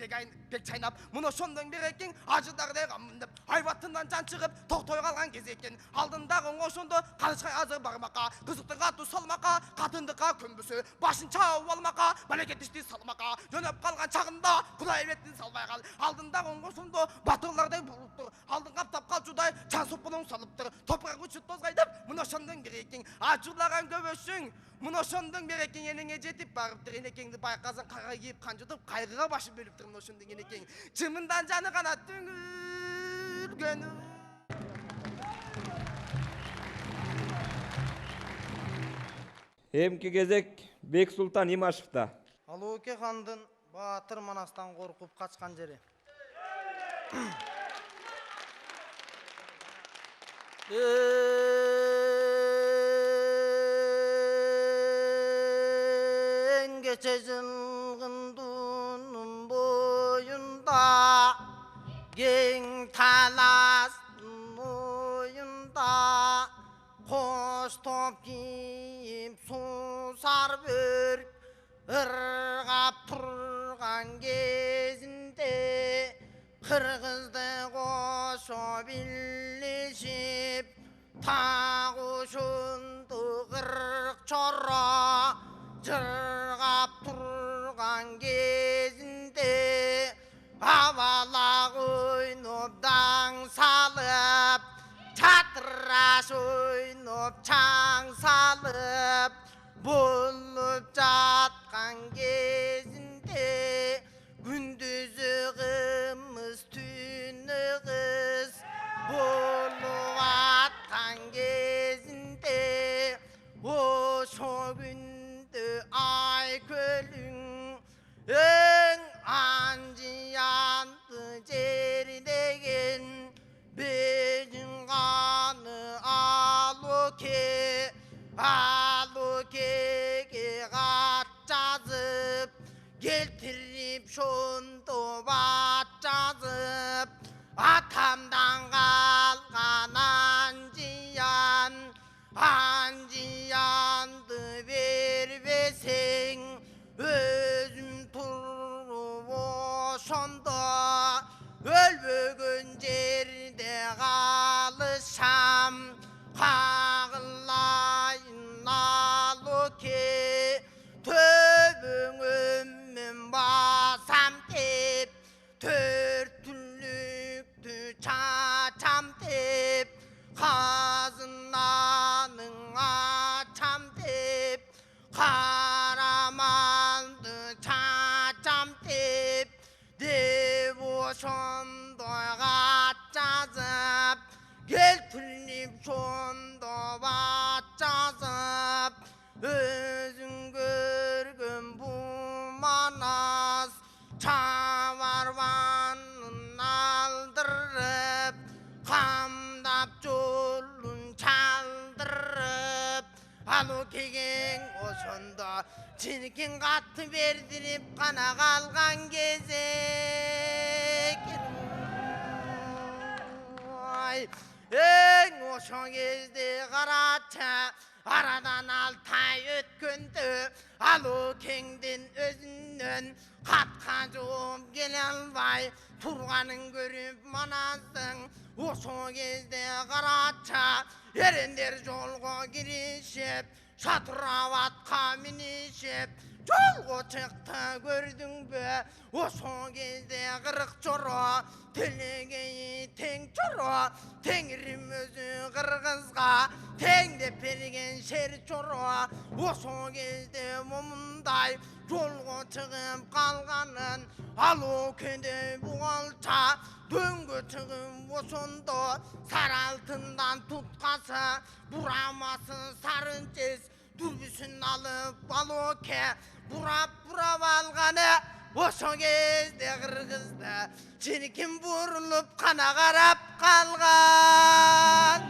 bek çaynap munoşondun berekin acıdagday gamındып hayvatından can çıkıp toktoy kalgan kez eкен алдындағы oşondo kalışkay azı barmaka kızıktın katı salmaka katındıka kömbüsü başın çağıp almaka baleket işti salmaka jönöp kalgan çağında kula evettin salbay kal алдындағы oşondo batırlarday buluptur aldın kaptap kalçuday çan sopulun salıptır toprak uçut tozgaydıp munoşondun berekin açılagan göböşün munoşondun berekin yenenge jetip barıptır enekеңди байқазан қарға кийип канжытып кайгыга башы бөлүптүр munoşondun enекең чымындан жаны гана түңүлгөнү Эмки кезек Бек Султан Имашевда. Алууке хандын Баатыр Манастан коркуп качкан жери. Geçe жылгын дунун боюнда кең таластын моюнда кош топ кийип суусар бөрк ыргап турган кезинде кыргызды кошо бирлешип так ушунду кырк чорро жыргап турган кезинде абалак ойноп даң салып чатыраш ойноп чаң салып болуп жаткан кезинде күндүзү кымыз түнү кыз болуп аткан кезинде ошо күндө айкөлүң эң анжыянды жердеген безин каны алукеге кат жазып келтирип шондо бат жазып атамдан калган анжыянды бербесең өзүм туруп ошондо өлбөгөн жерде калышам кагылайын алуке төбөңөмөн басам деп төрт түлүктү чачам деп казынаның ачам деп караманды чачам деп ошондой кат жазып келтирип шондо бат жазып өзүң көргөн бул манас чабарбанын алдырып камдап жолун чалдырып алукең ошондо чиркин катты бердирип гана калган кезек эң ошо кезде карача арадан 6 ай өткөндө алукеңдин өзүнөн катка жооп келе албай turganın görüp manasın. Oşo gezde karaça erenler jolga girişip şatıravatqa minişip jolga çıktı gördün be. Oşo gezde kırık çoro telegeyi teng çoro tengrim özü kırgızga tengde pergen şer çoro. Oşo gezde mumunday jolga çıkıp kalganın alo kende buğalça döngü çıkıp oşondo sar altından tutkası buraması sarınçez dürbüsün alıp aloke burap alganı oşo gezde kırgızda çirkin burulup kana karap kalgan.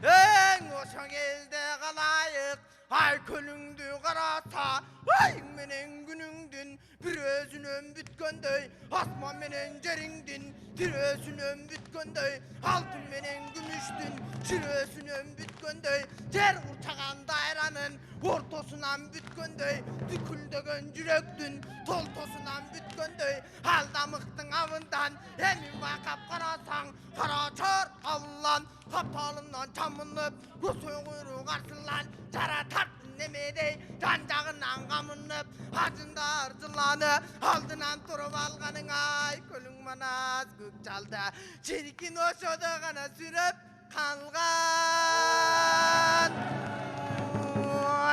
En oşo gezde kalayık ay kölüngdü karasa ay menen gününgdün bir özünün bütkönдөй asman menen jeringdin bir özünün bütkönдөй altın menen gümüştün bir özünün bütkönдөй jer kurçagan dairanın ortosundan bütkönдөй tüküldögön jüröktün toltosundan bütkönдөй aldamıktın avından emin vakap karasan karaçar avlan kaptalından çamınıp gösö kuyruğu karsınlan jara tarttın nemedey can-jagından kamınıp hacında arcılanı aldынан turup alganın ay kölüng manas gök çalda çirkin oşoda gana sürüp kalgan.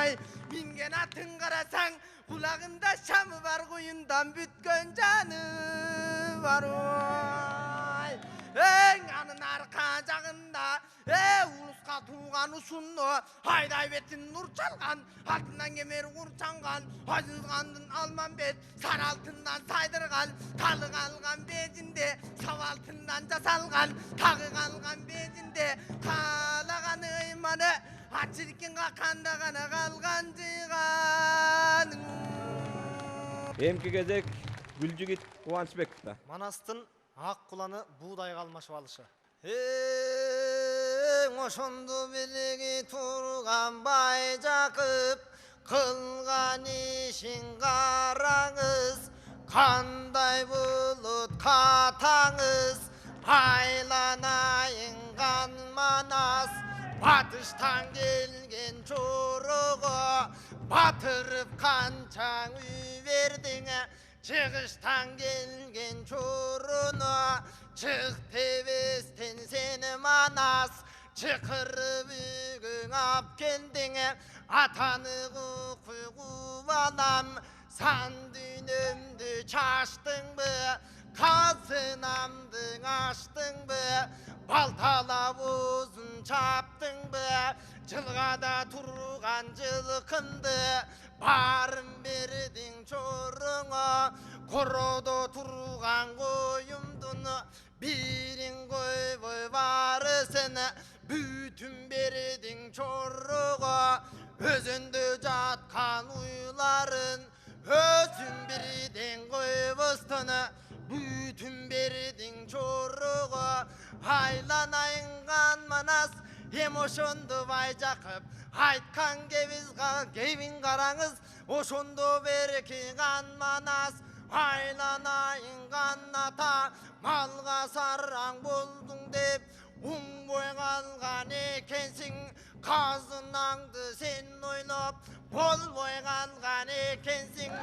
Oy mingen atın karasan kulağında şamı var koyundan bütkön canı var oy. En anın arka jagında uluska tuğan usunlu hayday betin nur çalgan altından kemer kurçangan azızgandın alman bet sar altından saydırgan talı kalgan bezinde sav altından jasalgan tağı kalgan bezinde kalagan ıymanı açırken kakanda gana kalgan jıygan. Emki gezek Gülcügit Kıvançbek'te. Manastın ак куланы buğdayga almaşıp alışı. Oşondu biligi turgan bay jakıp kılgan işin karаңыз kanday bulut katаңыз aylanayın kan manas batıştan gelgen çoruğu batırıp kançaң üverdine çıkıştan gelgen çorunu çık tebesten seni manas çıkırıp bugün ap kendine atanı kuvanam san dünümdü çaştın mı kazınamdın açtın mı baltalap uzun çaptın mı çılgada turgan жылқынды barın berdin çoruna korodo turgan koyumdunu birin koyboy varısını bütün berdin çoruğa özündü jatkan uyların özün birdin koybustunu bütün berdin çoruğa haylanayın kan manas hem oşondu bay jakıp айтқан кебин қараңыз ошондо береке кан манас айланайын каната малга сараң болдуң деп оңбой калган экенсиң казынаңды сен ойлоп болбой калган экенсиң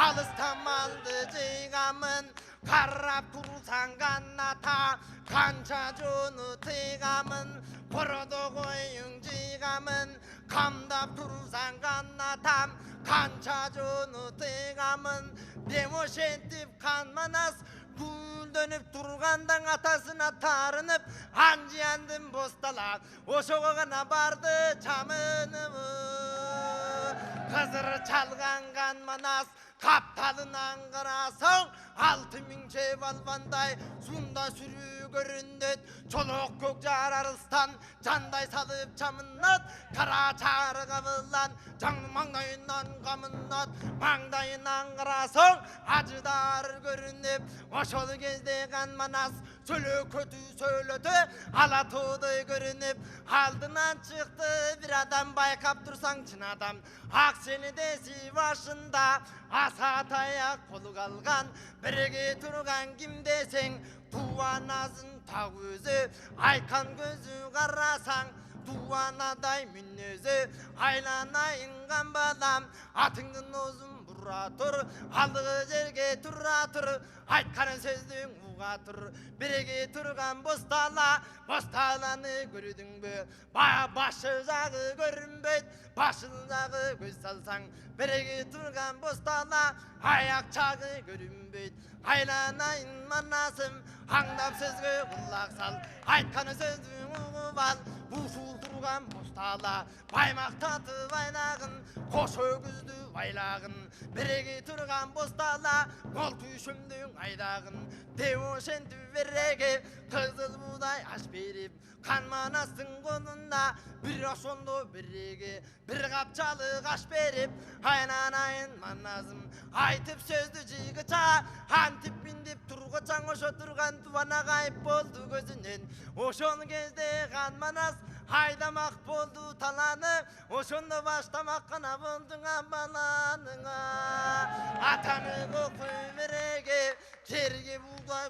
алыста малды жыйгамын карап турсаң каната канча жону тыйгамын короодо коюң жыйгамын камдап турсаң канатам канча жону тыйгамын дем ошентип кан манас гүлдөнүп тургандаң атасына тарынып анжияндын босталап ошого гана барды чамынып кызыр чалган кан манас капталынан карасаң 6000 чеп албандай сунда сүрүү көрүндөт чолок көк жар арыстан жандай салып чамынат кара чары кабылан жаң маңдайынан камынат маңдайынан карасаң ажыдар көрүнүп ошол кезде кан манас Söyle kötü söyledi, alatuğdu görünüp aldından çıktı bir adam baykap dursan çın adam. Hak seni de başında asa tayak kolu kalgan birge turgan kim desen tuvanazın ta gözü aykan gözü karasan tuvanaday münnözü aylanayın gambalam atыңдын озun bura tur aldığı жерге tura tur айтқанын сөздің уға тұр бірге тұрған босталаны көрдің бе başı жағы көрінбейді başı жағы көз салсаң бірге тұрған бостала аяқ жағы көрінбейді айланайын манасым аңдап сөзге құлақ сал айтқаны сөздің ұғып ал бұшыл тұрған бостала баймақтатып айлағын қош өгізді байлағын бірге тұрған бостала мол түйшімдің айдағын деушенті береге қызыл будай аш беріп қан манастың қолында бір ошондо бірге бір қапчалық аш беріп айнанайын маназым айтып сөзді жигыча антип миндип тургучаң ошо турган тубана кайып болду көзүнөн ошол кезде қан манас айдамак болду таланы ошондо баштамак гана болдуң баланыңа атаны окуй береге жерге бугай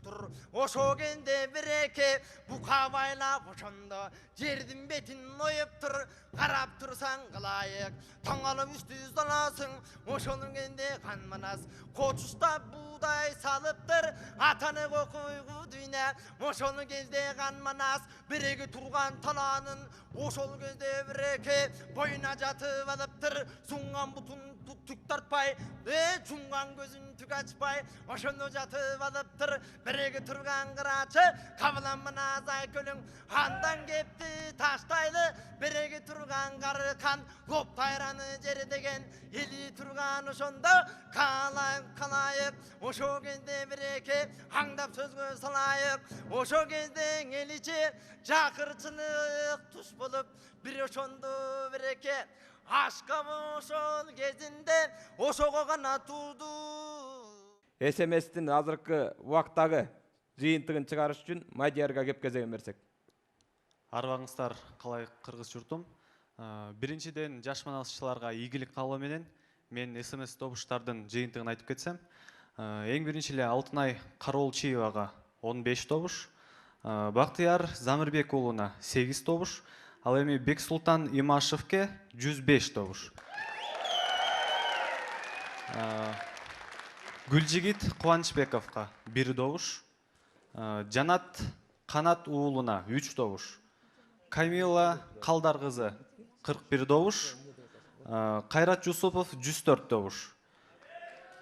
тур ошо кезде биреке бука байлап ошондо жердин бетин оюп тур карап турсаң кылайык таң алып үстү саласың ошону кезде кан манас кочуштап будай салыптыр атаны окуйгу дүйнө ошону кезде кан манас биреги турган таланын ошол кезде биреке боюна жатып алыптыр суңган бутун түк тартпай жумган көзүн түк ачпай ошондо жатып алыптыр биреги турган кырачы кабылан манас айкөлүң андан кепти таштайлы биреги турган кары кан лоп тайраны жери деген эли турган ошондо калайык ошо кезде биреке аңдап сөзгө салайык ошо кезде эличи жакырчылык туш болуп бир ошондо биреке ашка ошол кезинде ошого гана турду. СМС'тин азыркы убактагы жыйынтыгын чыгарыш үчүн Мадиярга кеп кезегин берсек. Арбаңыздар калай кыргыз журтум. Биринчиден жаш манасчыларга ийгилик каалоо менен мен СМС добуштардын жыйынтыгын айтып кетсем. Эң биринчи эле Алтынай Кароолчиевага 15 добуш, Бактыяр Замирбек уулуна 8 добуш, ал эми Бексултан Имашевке 105 добуш. Гүлжигит Кубанычбековго 1 добуш, Жанат Канат уулуна 3 добуш, Камила Калдар кызы 41 добуш, Кайрат Жусупов 104 добуш,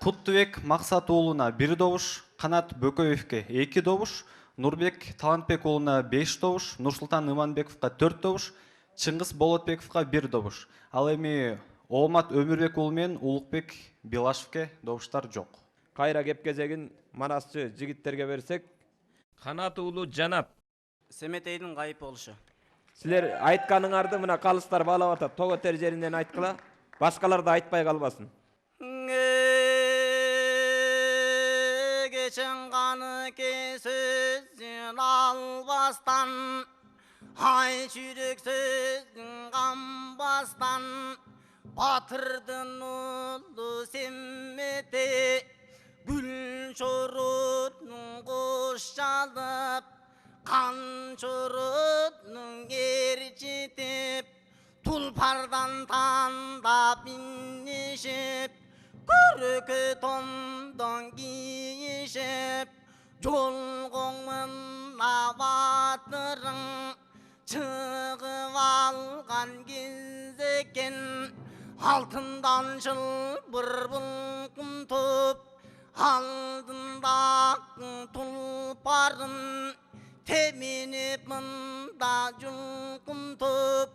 Куттубек Максат уулуна 1 добуш, Канат Бөкөевке 2 добуш, Нурбек Талантбек уулуна 5 добуш, Нурсултан Иманбековго 4 добуш, Чыңгыз Болотбековго 1 добуш. Ал эми Олмат Өмүрбек уулу менен Улукбек Билашевке добуштар жок. Кайра кеп кезегин манасчы жигиттерге берсек. Канат уулу Жанат. Семетейдин кайып болушу. Силер айтканыңарды мына калыстар баалап атат. Того тер жеринен айткыла. Башкалар да айтпай калбасын. Geçen kanı kesizsin albastan Ay çürüksüzsün gambastan Batırdın ulu simmeti Gül çorutun kuş çalıp Kan çorutun gerçitip Tulpardan tanda binişip Körükü tomdan giyişip Yolğununa batırın Çıgıp algan gezeken Altından çılbır bulgun top Aldında tulparın Teminip mında julgun top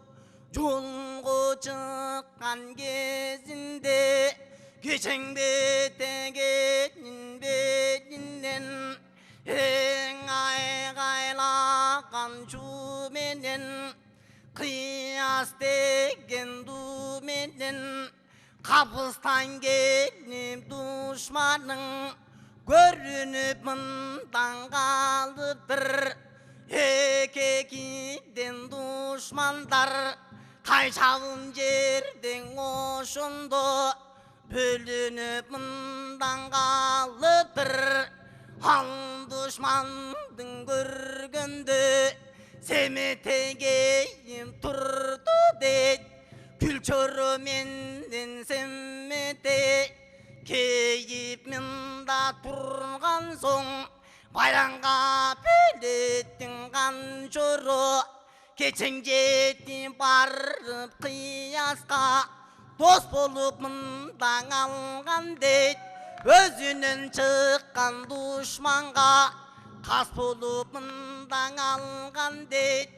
Yolgu çıkan gezinde Geçende tegenin belinden En aygaylagan çumenen Kıyas degen dumenen Kapıstan gelip düşmanın Görünüp mından kalıptır Ekekiden düşmanlar Kayçağın жерden oşundu Bölünüp mından kalıptır Al düşmandın görgündü Semetegeyim turdu deyt Külçörü menden semmete Keyip minda turgan soң Bayranға belеттің қаншыры Keçen жетті барып қиясқа Дос болып мындан алған дейт Өзінен шыққан дұшманға Қас болып мындан алған дейт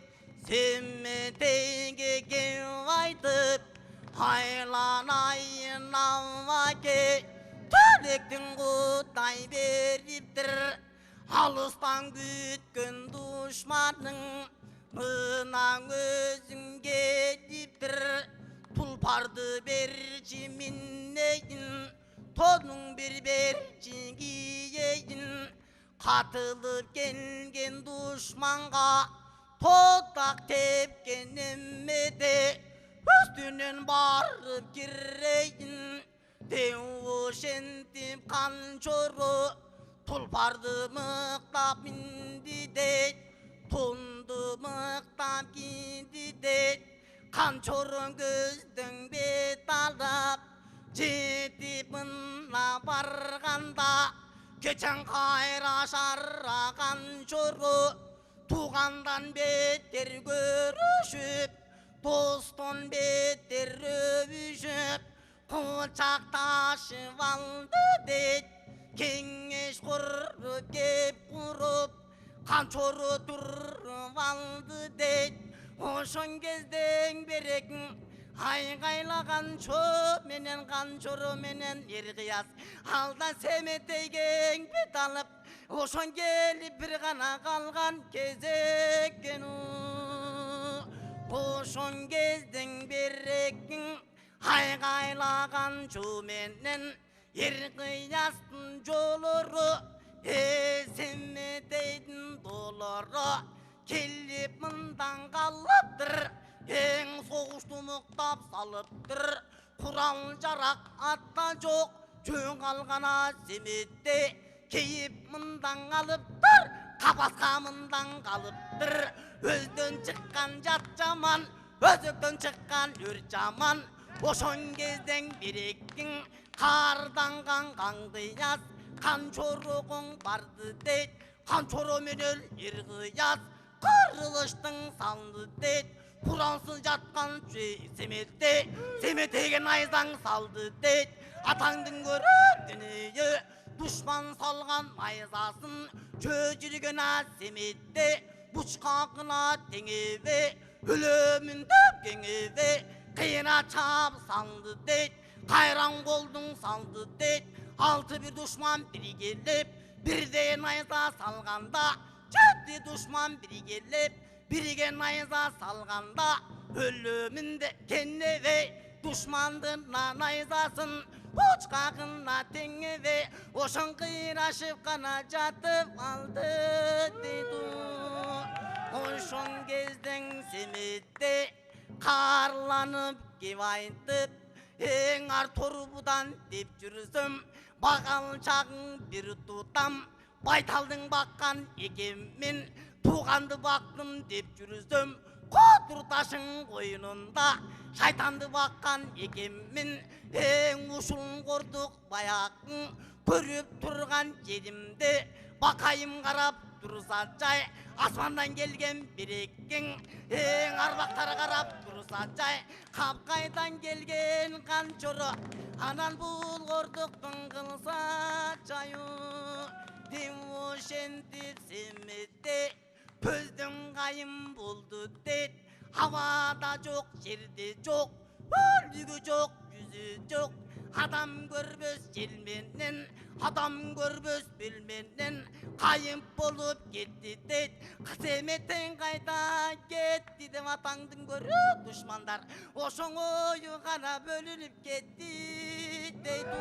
Семетейге кеп айтып Айланайын аваке Төлектің құдай беріптір Алыстан күткен дұшманың Мынан өзің келіптір Тұлпарды берші миннейін Тонын бір берші киейін Қатылып келген дұшманға Тотақ тепкен еммеде Üstünün barıp girreyin Devu şentip kan çoru Tulpardı mıktap indi de Tundu mıktap gidi de Kan çorun gözden betalap Jetip mınla barganda Geçen kayra şarra kan çoru Tuğandan beter görüşüp Dostun beter övüşüp Kucaktaşıp aldı deyt Kengeş kurup kep kurup Kançoru durup aldı deyt Oşun kezden berek Aygaylagан ço menen kançoru menen ergiyas Aldan semeteygen bet alıp Oşun gelip bir gana kalgan kezekken Oşun kezden berek Aygaylagан ço menen ergiyastın joluru Semeteydin doları Kelip mından kalıptır En soğuştu muktap salıptır Kural jarak atta çok Çöң algana semette Keyip mından kalıptır Kapaska mından kalıptır Özden çıkkan jat jaman Özökten çıkkan ür jaman Oşon kezden birikkin Kardangan kandı yaz Kan çoruğun bardı deyt Kan çoru menel irgiyaz Kırılıştın sandı deyt Kuransız жатқан семетте Семетеге найзаң салды дейт Атаңдың көріп дүние Дұшман салған найзасын Жүрген семетте Бұшқақына теңеве Өлімін дөпкеңеве Қиына чап салды дейт Қайран болдың салды дейт Алты бір дұшман бірігелеп Бірде найза салғанда Жетті дұшман бірігелеп Birige найза салғанда өлімінде кенневе Дұшмандына найзасын ұчқағына теңеве Ошын қирашып қана жатып алды дейді Ошын кездің семетте қарланып кеп айтып Ең ар торбудан деп жүрсім Бағал шағын бір тұтам Байталдың баққан екеммен Туғанды бақтым деп жүрсем Қотыр ташың қойнында Шайтанды баққан екеммін Ең ұшылын қордық баяқын Көріп тұрған жерімде Бақайым қарап тұрса жай Асмандан келген береккен Ең арбақтар қарап тұрса жай Қапқайдан келген қанчұры Анан бұл қордықтың қылса жайы Дем ошентіп семетте Көздің қайым болды дейт Havada жоқ, жерде жоқ Өлігі жоқ, жүзі жоқ Адам көрбөс желменен Адам көрбөс белменен Қайым болып кетті дейт Қыземеттен қайта кетті деп атаңдың көріп дұшмандар Ошың ойы ғана бөлініп кетті дейді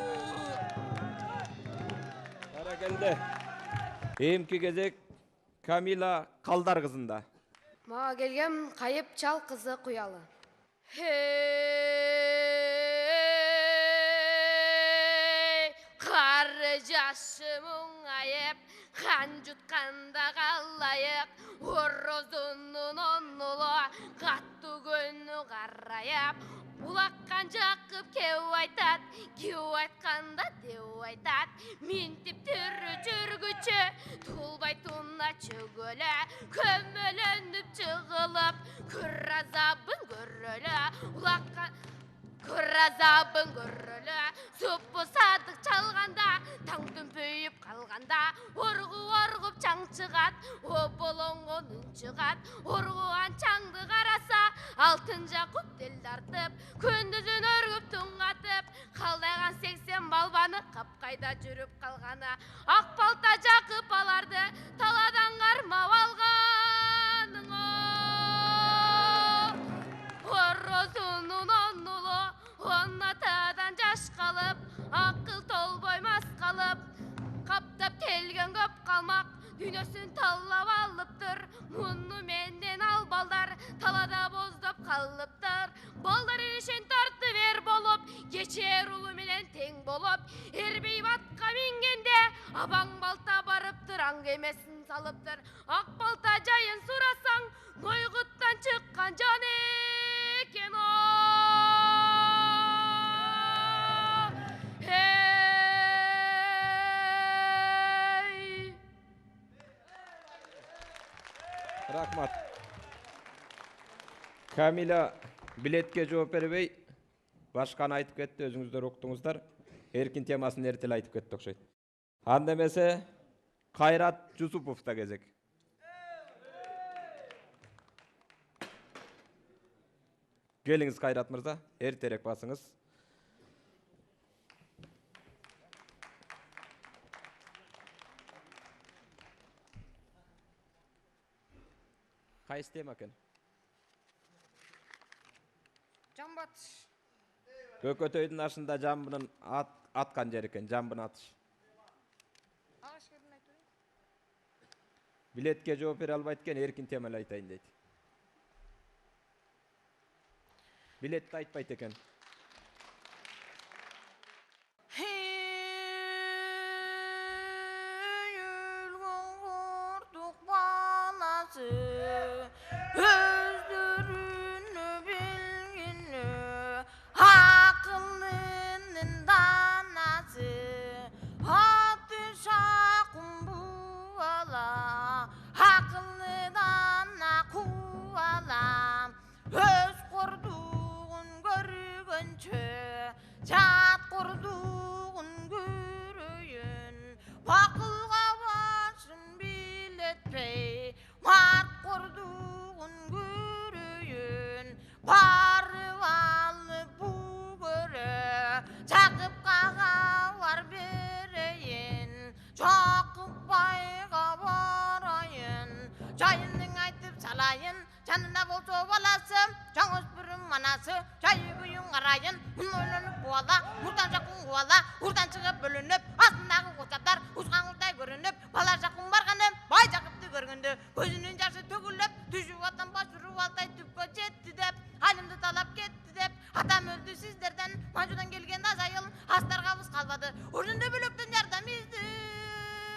Баракелде. Эмки кезек Камила Қалдар кызында. Мага келген кайып чал кызы куялы. Қары жашым оңайып, қан жұтқанда қалайық, орозының онылы, қатты көні қарайып, Улаққан жақып кеу айтат, кеу айтқанда деу айтат, мен тіптірі жүргічі, тұлбай тұнна чөгілі, көміленіп чығылып, күр азабын көрілі, улаққан күр азабын көрілі, сұппы садық чалғанда, таң түмпейіп қалғанда, орғып чаң шығат, оболоңғын үн шығат, орғуған чаңды қараса, алтын жақып дел тартып, күндізін өргіп тұңғатып, қалдайған 80 балбаны қапқайда жүріп қалғаны, ақ балта жақып аларды, таладан қармап алғаның орозының онылы, онатадан жаш қалып, ақыл толбоймас қалып, қаптап келген көп қалмақ, дүнесін таллап алыптыр, мұны менден ал балдар, талада боздап қалыптыр. Балдар ерішен тарты бер болып, кечер ұлы менен тең болып, ербей батқа менгенде, абаң балта барыптыр, аңгемесін салыптыр. Ақ балта жайын сұрасаң, Нойғыттан шыққан жан екен о. Рахмат. Камила билетке жооп бербей, башканы айтып кетти, өзүңүздөр уктуңуздар. Эркин темасын эртеле айтып кетти окшойт. Анда эмесе Кайрат Жусупов да кезек. Келиңиз Кайрат мырза, эртерээк басыңыз. Кайсы тема экен? Жамбатыш. Көкөтөйдүн ашында жамбынын аткан жер экен, жамбын атыш. Билетке жооп бере албайт экен, эркин темалы айтайын дейт. Билетти айтпайт экен. Өздөрүнү билгини, акыллынын данасы, аты шакын буала, акыллы дана кубала, өз кордугун көргөнчө, жат кордугун көрөйүн, бакылга башын билетпей, мат кордугун көрөйүн, барып алып бүгөрө, Жакып кабар берейин, Жакып байга барайын, жайының айтып салайын, жанына болсо баласы, жаңөспүрүм манасы, жайы күйүн карайын, мун ойлонуп буала, мурдан жакын кубала, урдан чыгып бөлүнүп, астындагы кочаптар узгаңылдай көрүнүп, бала жакын барганы, бай Жакыпты көргөндө, көзүнүн жашы төгүлүп, түшүп аттан башырып алтай түпкө жетти деп, алымды талап кетти деп, атам өлдү сиздерден, манжудан келген азайыл, астарга абыз калбады, ушундай бөлөктөн жардам издерден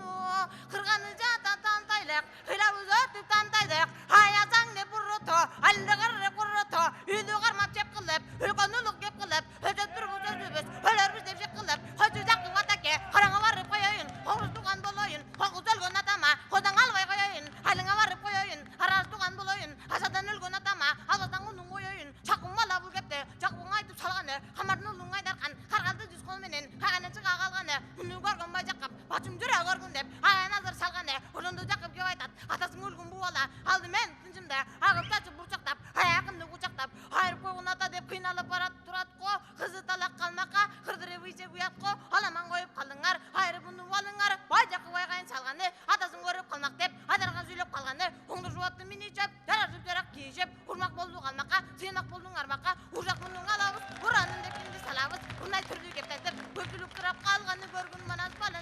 о, кырганы жата тантайлык, кыйлабыз өтүп тантайлык, аязаң деп бурото, алынды кырып курото, үйдү кармап жеп кылып, үлкөн улук кеп кылып, өтөп турбуз өзүбүз, өлөрбүз деп жек кылып, көчү жактын атаке, караңа барып коеюн, оңуз туган болоюн, колгуз өлгөн атама, коздаң албай коеюн, алыңа барып коеюн, араз туган болоюн, асадан өлгөн атама, албастан кунун коеюн, чакын бала бул кепте, жакын айтып салганы, камардын улуң айдаркан, каргалды жүз кол менен, каганы чыга калганы, муну көргөн бай Жакып, бачым жүрө көргүн деп, аян азыр салганы, ошондо Жакып кеп айтат, атасың өлгөн бубала, алды мен тынчымда, агып тачып бурчактап, аягымды кучактап, айырып койгун ата деп кыйналып барат турат го, кызы талак калмакка, кырдырып ийсек уят го, аламан коюп калдыңар, айырып унуп алыңар, бай Жакып айгайын салганы, атасын көрүп калмак деп, адарга сүйлөп калганы, оңду жубатты миничеп, жарашып жарак кийишеп, урмак болду калмакка, сыйнак болдуң армакка, ужак мунуң алабыз, уранын деп кинди салабыз, ундай түрдүү кеп тайтып, көпүлүк турап калганы көргүн манас бала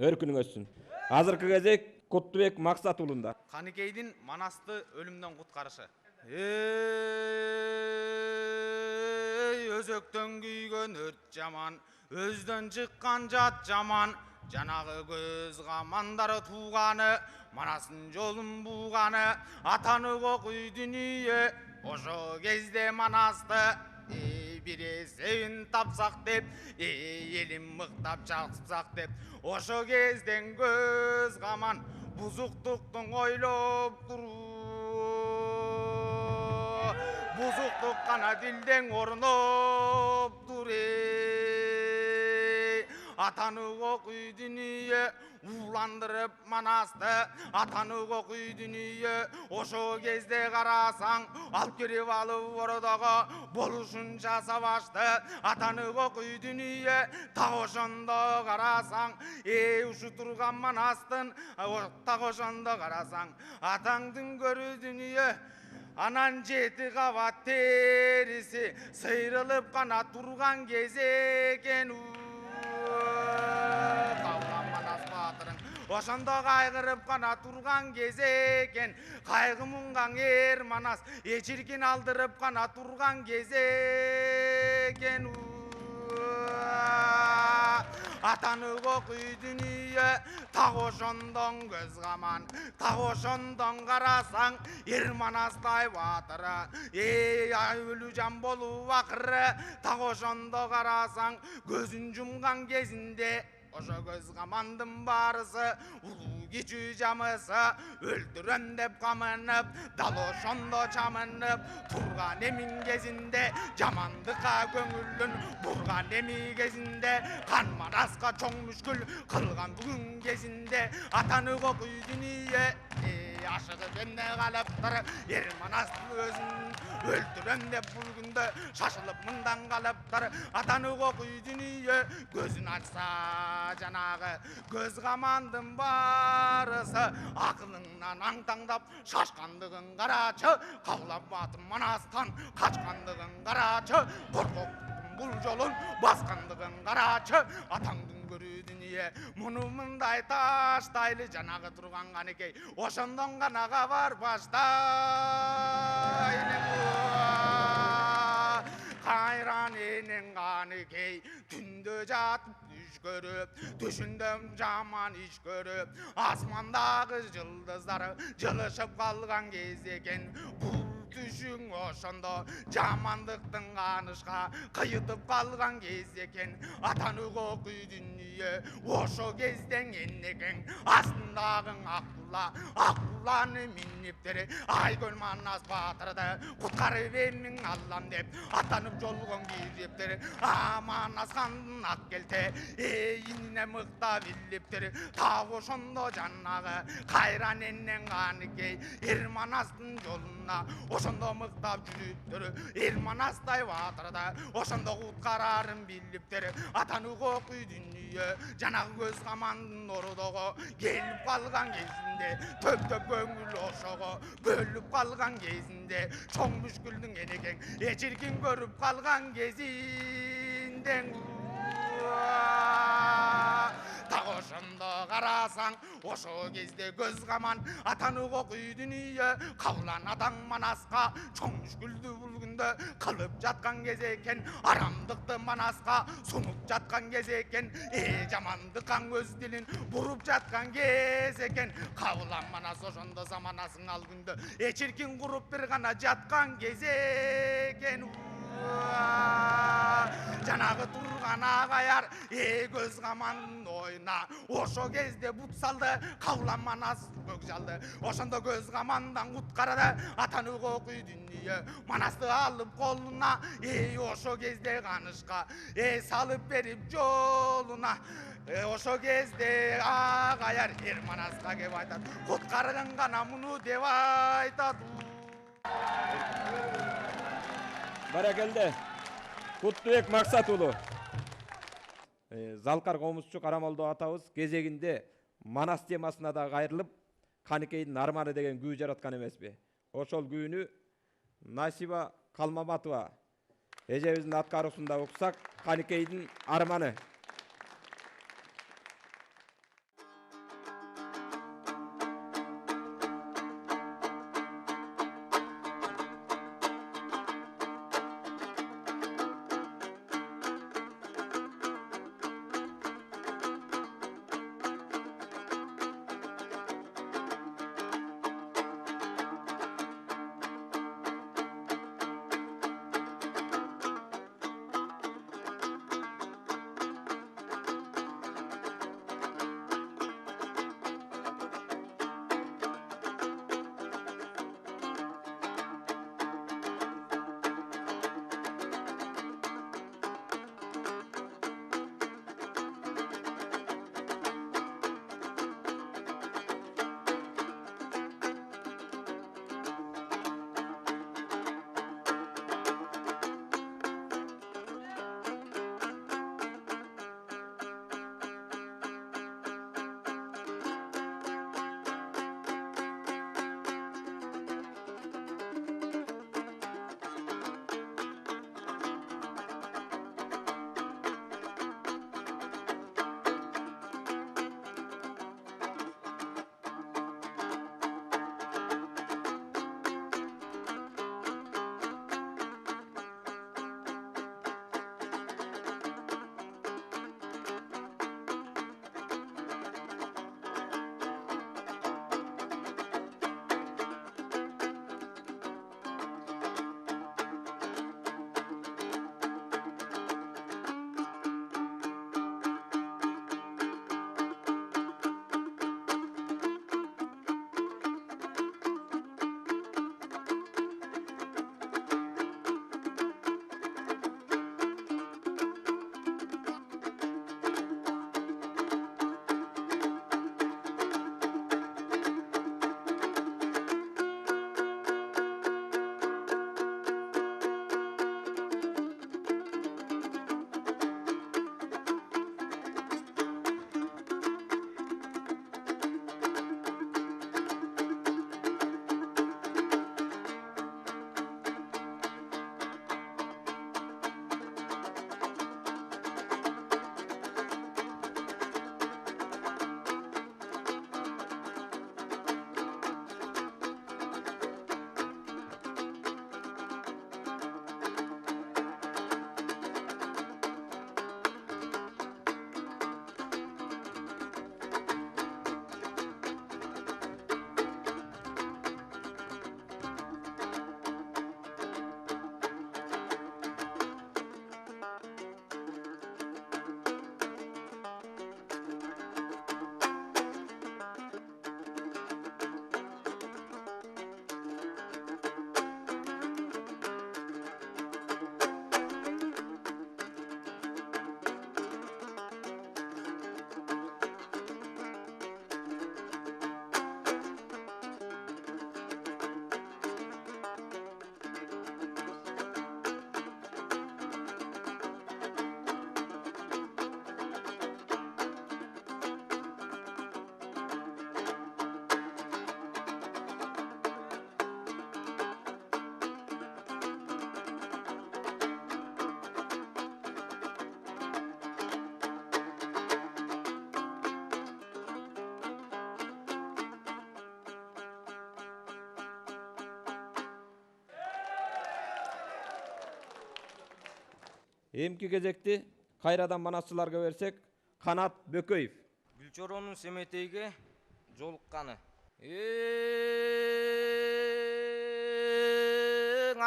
Өркүнүң өссүн. Азыркы кезек Куттубек Максат уулунда. Каныкейдин Манасты өлүмдөн куткарышы. Өзөктөн күйгөн өрт жаман, өздөн чыккан жат жаман, жанагы көз камандары тууганы, Манастын жолун бууганы, атаны кокуй дүнүйө, ошо кезде Манасты бир эсебин тапсак деп, элим мыктап чапсак деп, ошо кезден көз каман, бузуктуктун ойлоп туруу, бузуктук гана дилден орноп атаны кокуй дүнүйө, ууландырып Манасты, атаны кокуй дүнүйө, ошо кезде карасаң, алып кирип алып ордого, болушун жасап ашты, атаны кокуй дүнүйө, так ошондо карасаң, ушу турган Манастын, так ошондо карасаң, атаңдын көрүү дүнүйө, анан 7 кабат териси сыйрылып гана турган кезде экен. Калган Манас баатырың ошондо кайгырып гана турган кезде экен. Кайгы муңгаң эр Манас эчиркин алдырып гана турган кезде экен. Атаны кокуй дүнүйө, так ошондон көз каман, так ошондон карасаң, эр Манастай баатыры, өлү жан болуп акыры, так ошондо карасаң, көзүн жумган кезинде, ошо көз камандын баарысы, улуу кичүү жамысы, өлтүрөм деп камынып, дал ошондо чамынып, турган эмин кезинде, жамандыкка көңүлүн бурган эми кезинде, кан Манаска чоң мүшкүл кылган бүгүн кезинде, атаны кокуй дүнүйө, ашыгып эмне калыптыр, эр Манастын өзүн өлтүрөм деп бул күндө шашылып мындан калыптыр, атаны кокуй дүнүйө, көзүн ачса жанагы көз камандын баарысы, акылыңнан аңтаңдап шашкандыгын карачы, каулап батыр Манастан качкандыгын карачы, коркоктун бул жолун баскандыгын карачы, атаңдын көрүү дүнүйө, муну мындай таштайлы жанагы турган Каныкей, ошондон гана кабар баштайлы. Кайран энең Каныкей, түндө жатып түш көрүп, түшүндө жаман иш көрүп, асмандагы жылдыздары жылышып калган кез экен. Бул түшүң ошондо жамандыктын канышка кыйытып калган кез экен. Атаны кокуй дүнүйө, ошо кезден энекең, астындагы Акуланы миниптери, Айкөл Манас баатырды куткарып эмиң алам деп, атанып жолгон кириптери, Манас хандын ак келте, инине мыктап илиптери, так ошондо жанагы кайран энең Каныкей, эр Манастын жолуна ошондо мыктап жүрүптөрү, эр Манастай баатырды ошондо куткарарын билиптери, атаны кокуй дүнүйө, жанагы көз камандын ордого келип калган кезинде, төп көңүл ошого бөлүп калган кезинде, чоң мүшкүлдүн энекең эчиркин көрүп калган кезинде, так ошондо карасаң, ошо кезде көз каман, атаны кокуй дүнүйө, калган атаң Манаска чоң мүшкүлдү бул күндө кылып жаткан кез экен. Арамдыкты Манаска сунуп жаткан кез экен, жамандыкка көз дилин буруп жаткан кез экен. Калган Манас ошондо заманасын ал күндө эчиркин куруп бир гана жаткан кез экен. Жанагы турган агаяр көз камандын ойуна ошо кезде бут салды, Калган Манас көкжалды, ошондо көз камандан куткарды, атаны кокуй дүнүйө, Манасты алып колуна, ошо кезде канышка салып берип жолуна, ошо кезде агаяр эр Манаска кеп айтат, куткарган гана муну деп айтат. Баракелде. Куттубек Максат уулу. Залкар комузчу Карамолдо атабыз кезегинде Манас темасына да кайрылып, Каныкейдин арманы деген күү жараткан эмеспи? Ошол күүнү Насиба Калмаматова эжебиздин аткаруусунда уксак, Каныкейдин арманы. Эмки кезекти кайрадан манасчыларга берсек, Канат Бөкөев. Гүлчоронун Семетейге жолукканы.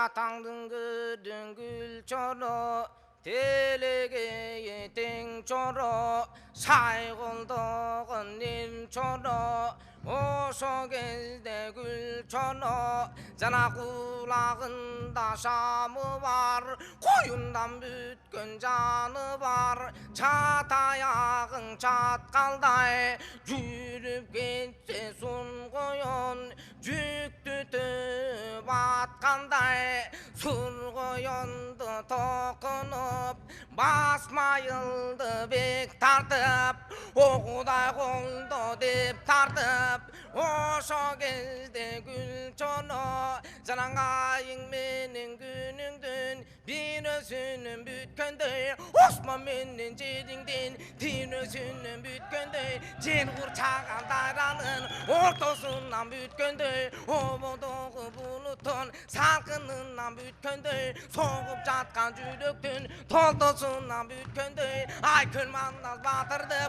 Атаңдың күдің Гүлчоро, телеге тең чоро, сайгылдыгын ел чоро, ошо кезде Гүлчоро, жана кулагында шамы бар, коюндан бүткөн жаны бар, чат аягың чаткалдай, жүрүп кетсе сун коён, жүктү төп аткандай, сур коёнду токунуп, басмайылды бек тартып, окудай колдо деп тартып, ошо кезде Гүлчоро, жанаңайың менен күнүңдүн бирөөсүнүн бүткөндөй, Осмон менен жериңден тирөөсүнүн бүткөндөй, жер курчаган дайранын ортосунан бүткөндөй, ободогу булуттун салкынынан бүткөндөй, согуп жаткан жүрөктүн толтосунан бүткөндөй, Айкөл Манас батырды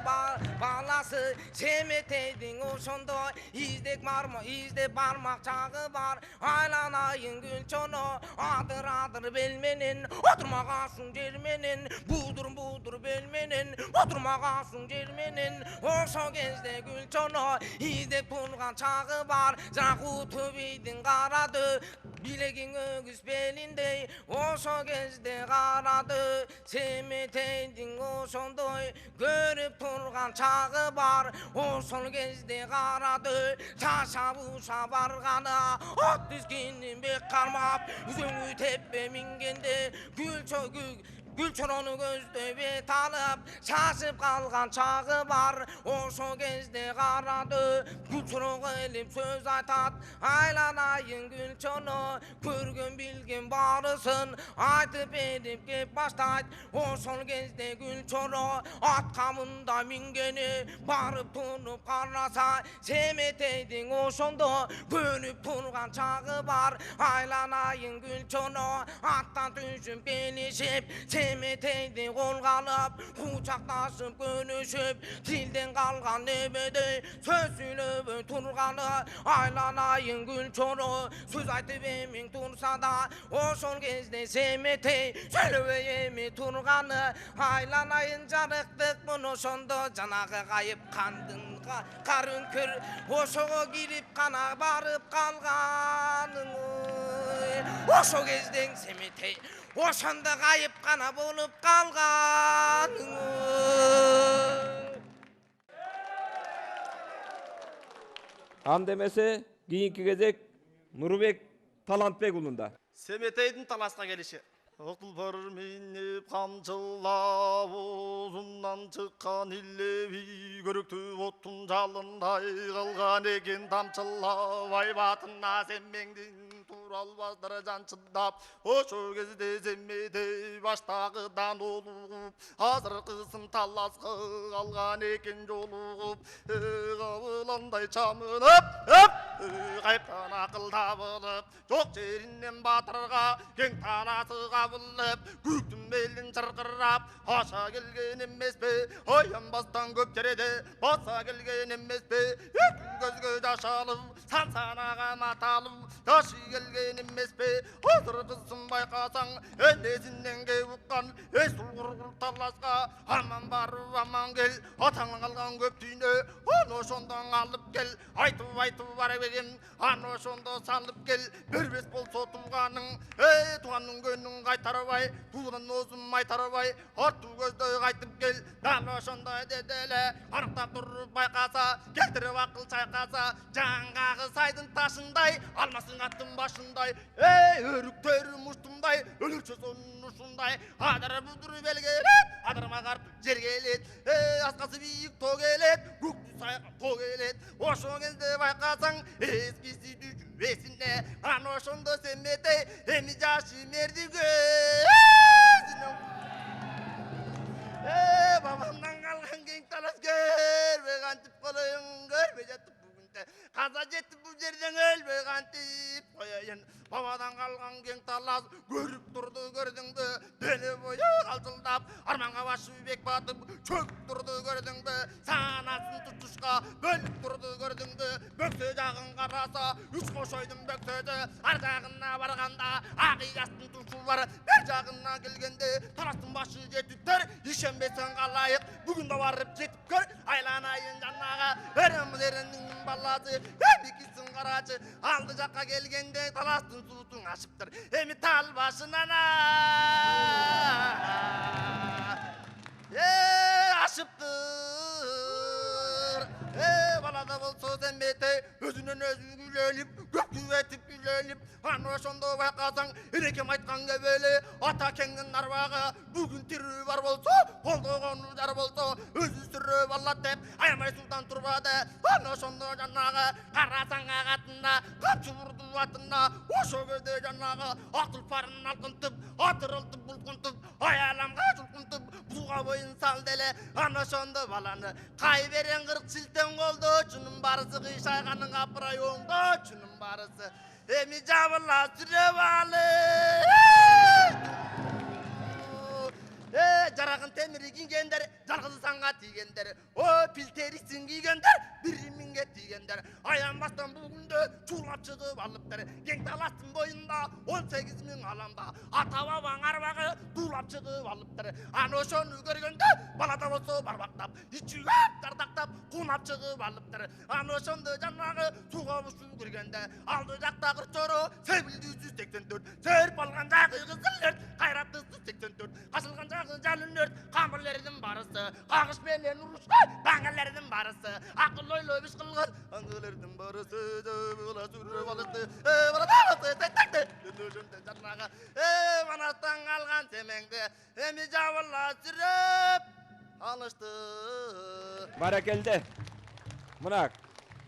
баласы, Семетейдин ошондой издеп бармак чагы бар, айланайын Гүлчоро, адыр бел менен, отурмагансың жер менен, будур бел менен, отурмагансың жер менен, ошо кезде Гүлчоро, издеп турган чагы бар, жана куту бийдин карады, билегиң өгүз белиндей, ошо кезде карады, Семетейдин ошондой көрүп турган чагы бар, ошол кезде карады, жашап уша барганы, от дискинин бек кармап, үзөңү теппе мингенде, Гүлчорону көздөй бет алып, шашып калган чагы бар, ошо кезде карады, Гүлчорого элип сөз айтат, айланайын Гүлчоро, көргөн билген барысын айтып берип кеп баштайт, ошол кезде Гүлчоро, аткамында мингени барып туруп караса, Семетейдин ошондо көрүп турган чагы бар, айланайын Гүлчоро, аттан түшүп келишип, Семетейди колго алып, кучакташып көнүшүп, тилден калган небедей сөз сүйлөбөй турганы, айланайын Гүлчоро, сөз айтып эмиң турса да, ошол кезде Семетей сүйлөбөй эми турганы, айланайын жарыктык мун ошондо, жанагы кайып кандын кар үңкүр, ошого кирип кана барып калганың, ошо кезден Семетей ошондо кайып кана болуп калганың. Андемесе кийинки кезек Нурбек Талантбек уулунда. Семетейдин таласка келиши. Отулбар минип камчылап, узундан чыккан иллеби, көрүктүү оттун жалындай калган экен тамчылап, айбатына семмеңдин туралбаздыр жанчындап, ошо кезде Семетей баштагыдан олугуп, азыркысын таласка калган экен жолугуп, кабыландай чамынып, кайптан акылда болуп, жок жеринен батырга кең таласы кабылып, күктүн белин чыркырап, аша келген эмеспи, аянбастан көп жерде баса келген эмеспи, эки көзгө жаш алып, сан санага маталып, ташы келген эмеспи, азыркысын байкасаң, энесинен кеп уккан, сулгур таласка, аман барып аман кел, атаң калган көп түйнө, аны ошондон алып кел, айтып барып эгем, аны ошондо салып кел, бербес болсо тууганың, тууганын көнүн кайтарбай, туудан оозун майтарбай, артуу көздөй кайтып кел, дал ошондой деди эле, аныктап туруп байкаса, келтирип акыл чайкаса, жаңгагы сайдын ташындай, алмасын аттын башындай, өрүктөрү муштумдай, өлүрчү сонун ушундай, адыр будур бел келет, адырма карп жер келет, аскасы бийик тоо келет, көктү сайкан тоо келет, ошо кезде байкасаң, эскиси түшүп эсине, аны ошондо Семетей, эми жашы мердиге, бабамдан калган кең талас көрбөй кантип колоюн, көрбөй жатып бүгүнтө, каза жетип бул жерден өлбөй кантип коеюн. менен бабадан калган кең талас көрүп турду көрдүңбү деле бою калчылдап арманга башы бек батып чөгүп турду көрдүңбү саанасын тутушка бөлүп турду көрдүңбү бөксө жагын караса үч кошойдун бөксөдө ар жагына барганда ак ыястын тушу бар бер жагына келгенде таластын башы жетиптер ишенбесең калайык бүгүн да барып жетип көр айланайын жанага өрөмдеринин баласы бекисин карачы алды жакка келгенде таластын суутун ашыптыр эми тал башынан ашыптыр балада болсо сенбете өзүнөн өзү күлөлүп көктү этип күлөлүп аны ошондо байкасаң энекем айткан кебеле ата кеңдин арбагы бүгүн тирүү бар болсо колдогону жар болсо өзү сүрөп алат деп аябай суудан турбады аны ошондо жанагы карасаң агатына камчы урду атына ошо кезде жанагы ак тұлпарын алкынтып атырылтып булкунтуп аяламга жулкунтуп буга боюн сал деле аны ошондо баланы кай берең 40 силтең колдо чунун барысы кыйшайганын апырай оңдо чунун барысы эми жабыла сүрөп жарагын темири кийгендер жалгыз санга тийгендер о пилтерисин кийгендер бири миңге тийгендер аянбастан бүгүндө чуулап чыгып алыптыр кең таластын боюнда 18 миң аламда ата бабаң арбагы дуулап чыгып алыптыр аны ошону көргөндө балада болсо барбактап ичүгөп дардактап кунап чыгып алыптыр аны ошондо жанагы сууга бушуу киргенде алды жакта кырчоро себилди 184 серп алган жагы кызыл өрт кайраттуу 84 кашылган жагы жалын өрт камырлердин барысы кагыш менен урушкан баңгелердин барысы акыл ойлоп иш кылган аңгылердин барысы бала сүрөп алышты жанагы манастан калган семеңди эми жабыла сүрөп алышты Баракелде. Мына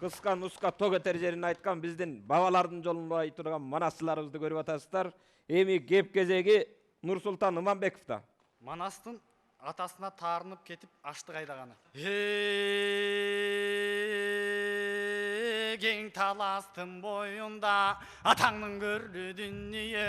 кыска нуска тог этер жерин айткан биздин бабалардын жолунда турган манасчыларыбызды көрүп атасыздар. Эми кеп кезеги Нурсултан Иманбековда. Манастын атасына таарынып кетип аштык айдаганы. Кең таластын боюнда атаңдын көрдү дүнүйө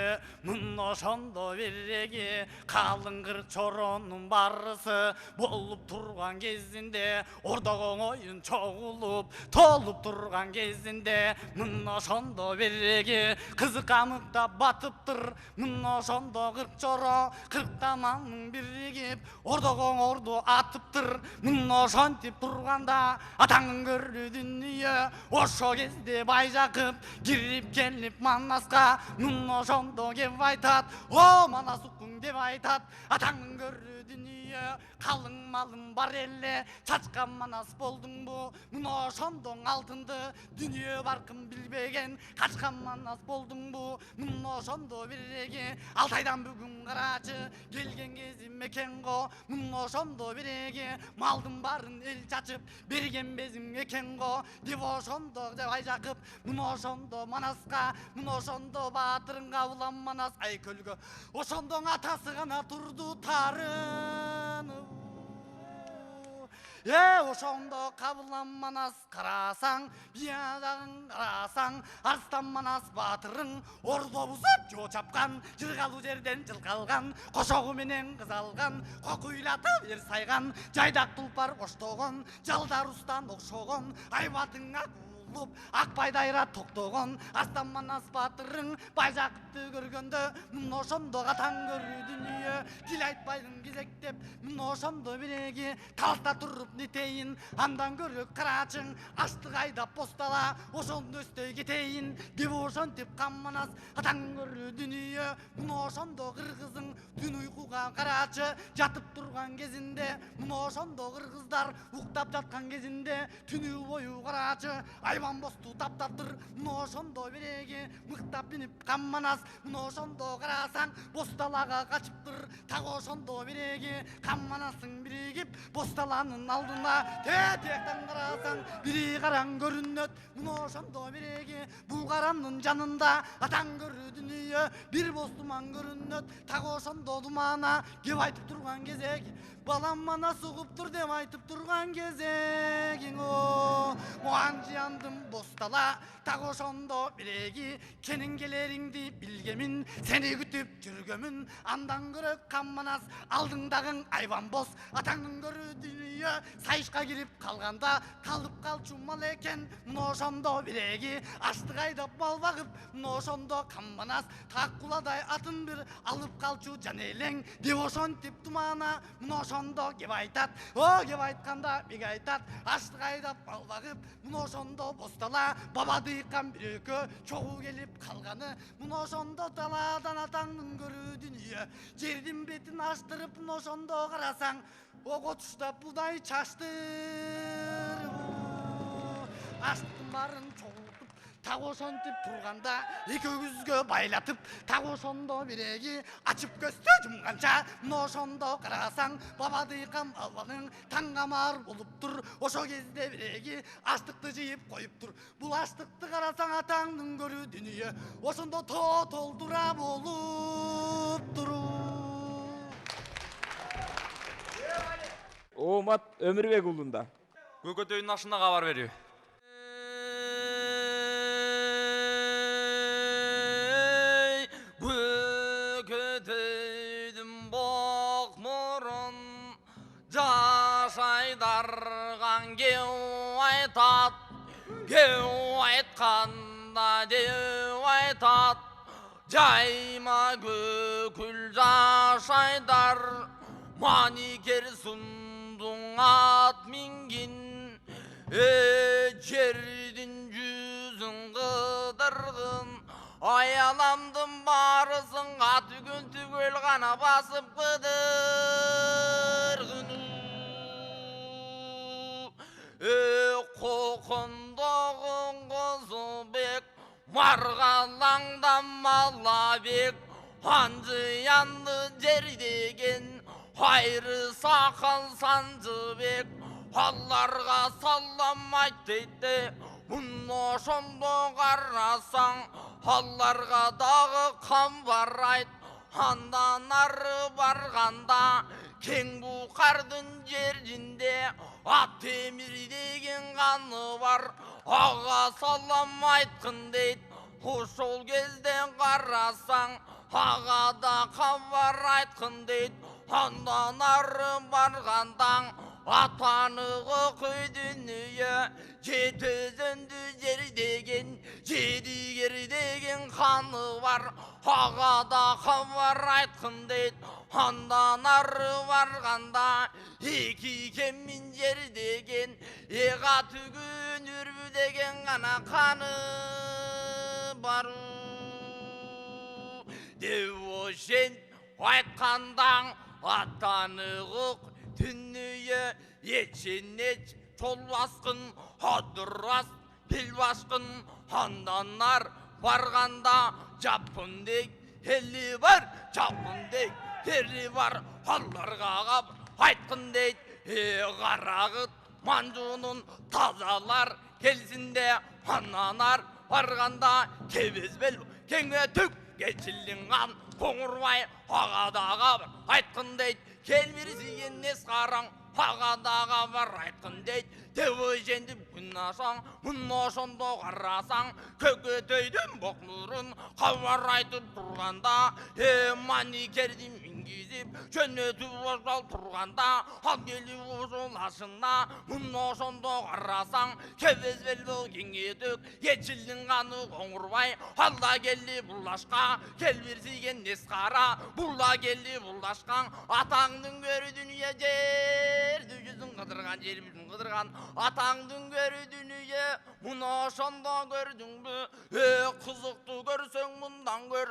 мын ошондо биреги калың кырк чоронун барысы болуп турган кезинде ордого оюн чогулуп толуп турган кезинде мын ошондо биреги кызык камыкта батыптыр мын ошондо кырк чоро кырктаманын биригип ордого орду атыптыр мын ошентип турганда атаңдын көрдү дүнүйө ошо кезде Байжакып кирип келип Манаска мын ошондо кеп айтат о Манас укуң деп айтат атаңдын көрдү дүнүйө калың малың бар эле чачкан Манас болдуңбу мын ошондо алтынды дүнүйө баркын билбеген качкан Манас болдуңбу мын ошондо биреги Алтайдан бүгүн карачы келген кезим экен го мын ошондо биреги малдын барын эл чачып берген безим экен го деп ошондо Байжакып мын ошондо Манаска мын ошондо баатырың кабылам Манас айкөлгө ошондо атасы гана турду тарынып ошондо кабылам Манас карасаң биядагын карасаң арстан Манас баатырың ордо бузуп жоо чапкан жыргалуу жерден жылкалган кошогу менен кыз алган кокуйлатып эр сайган жайдак тулпар оштогон жалдар устан окшогон айбатыңа ак байдайра токтогон арстан Манас баатырың Байжакыпты көргөндө мын ошондо атаң көрүү дүнүйө тил айтпайдың кезектеп мын ошондо биреги талта туруп нетейин андан көрөк карачың аштык айдап постала ошондо өстөй кетейин деп ошентип кам Манас атаң көрүү дүнүйө мын ошондо кыргыздың түн уйкуга карачы жатып турган кезинде мын ошондо кыргыздар уктап жаткан кезинде түнү бою карачы айбан босту таптаптыр мын ошондо биреги мыктап бинип кам Манас мын ошондо карасаң босталага качыптыр так ошондо биреги кам Манастың биригип босталанын алдына тетектен карасаң бири караң көрүнөт мын ошондо биреги бул каранын жанында атаң көрүү дүнүйө бир бостуман көрүнөт так ошондо думана кеп айтып турган кезеги балам мана сугуп тур деп айтып турган кезегиң о. Муан жыяндым бостала, так ошондо биреги кенин келериңди билгемин, сени күтүп жүргөмүн. Андан көрөк камманас алдыңдагың айван бос, атаңдын көрүү дүнүйө сайышка кирип калганда калып калчумал экен. Мына ошондо биреги аштык айдап мал багып, мына ошондо камманас так куладай атын бир алып калчу жан элең деп ошентип тумана. Мына ошондо кеп айтат, о кеп айтканда бек айтат, аштык айдап мал багып, мына ошондо бостала баба дыйкан бир экөө чогуу келип калганы. Мына ошондо талаадан атаңдын көрүү дүнүйө жердин бетин аштырып, мына ошондо карасаң оготуштап будай чаштыр. Аштыктын баарын чогултуп так ошентип турганда экөөбүзгө байлатып, так ошондо биреги ачып көздү жумганча, мына ошондо карасаң баба дыйкан балбаның таңгамар болуп тур. Ошо кезде биреги аштыкты жыйып коюп тур. Бул аштыкты карасаң атаңдын көрүү дүнүйө ошондо толтура болуп тур. Оомат Өмүрбек уулунда. Көкөтөйдүн ашына кабар берүү. Көкөтөйдүн бок мурун жашайдарган кеу айтат, кеу айтканда деу айтат, жайма көкүл жашайдар, маникер сундуң ат мингин, жердин жүзүн кыдыргын, аяламдын барысын ат үгүн түгөл гана басып кыдыргын. Кокондогун кызы бек, маргалаңдан мала бек, анжыянды жердеген айры сакал Санжыбек, алларга салам айт дейт. Мына ошондо карасаң алларга дагы камбар айт. Андан ары барганда кең букардын жеринде ат темир деген каны бар, ага салам айткын дейт. Ошол кезде карасаң ага да камбар айткын дейт. Андан ары барганда атаныгы көй дүнүйө жетөзөндү жер деген, жедигер деген каны бар, ага да камбар айткын дейт. Андан ары барганда эки кемин жер деген, эга түгүн үрбү деген гана каны бар деп ошентип айткандаң атаныгык дүнүйө эченеч толбаскын, адырас бел башкын. Андан ар барганда жапындек эли бар, жапындек ери бар, алларга кап айткын дейт. Карагыт манжуунун тазалар келсинде, андан ар барганда кебезбел кеңе түк кечилинган коңурбай ага дагы айткын дейт. Келбирсиген нес караң ага дагы бар айткын дейт. Деп ошентип күн ашаң, мына ошондо карасаң көкөтөйдүн бок нурун кабар айтып турганда, маникерди мингизип жөнөтүп ошол турганда, ал келип ошол ашына, мына ошондо карасаң кебезбел кеңетүк кечилдин каны коңурбай, алла келди булашка, келбирсиген нес кара, була келди булашкан, атаңдын көрүү дүнүйө жерди жүзүн кыдырган, жер бүзүн кыдырган, атаңдын көрүү дүнүйө мына ошондо көрдүңбү? Кызыктуу көрсөң мындан көр,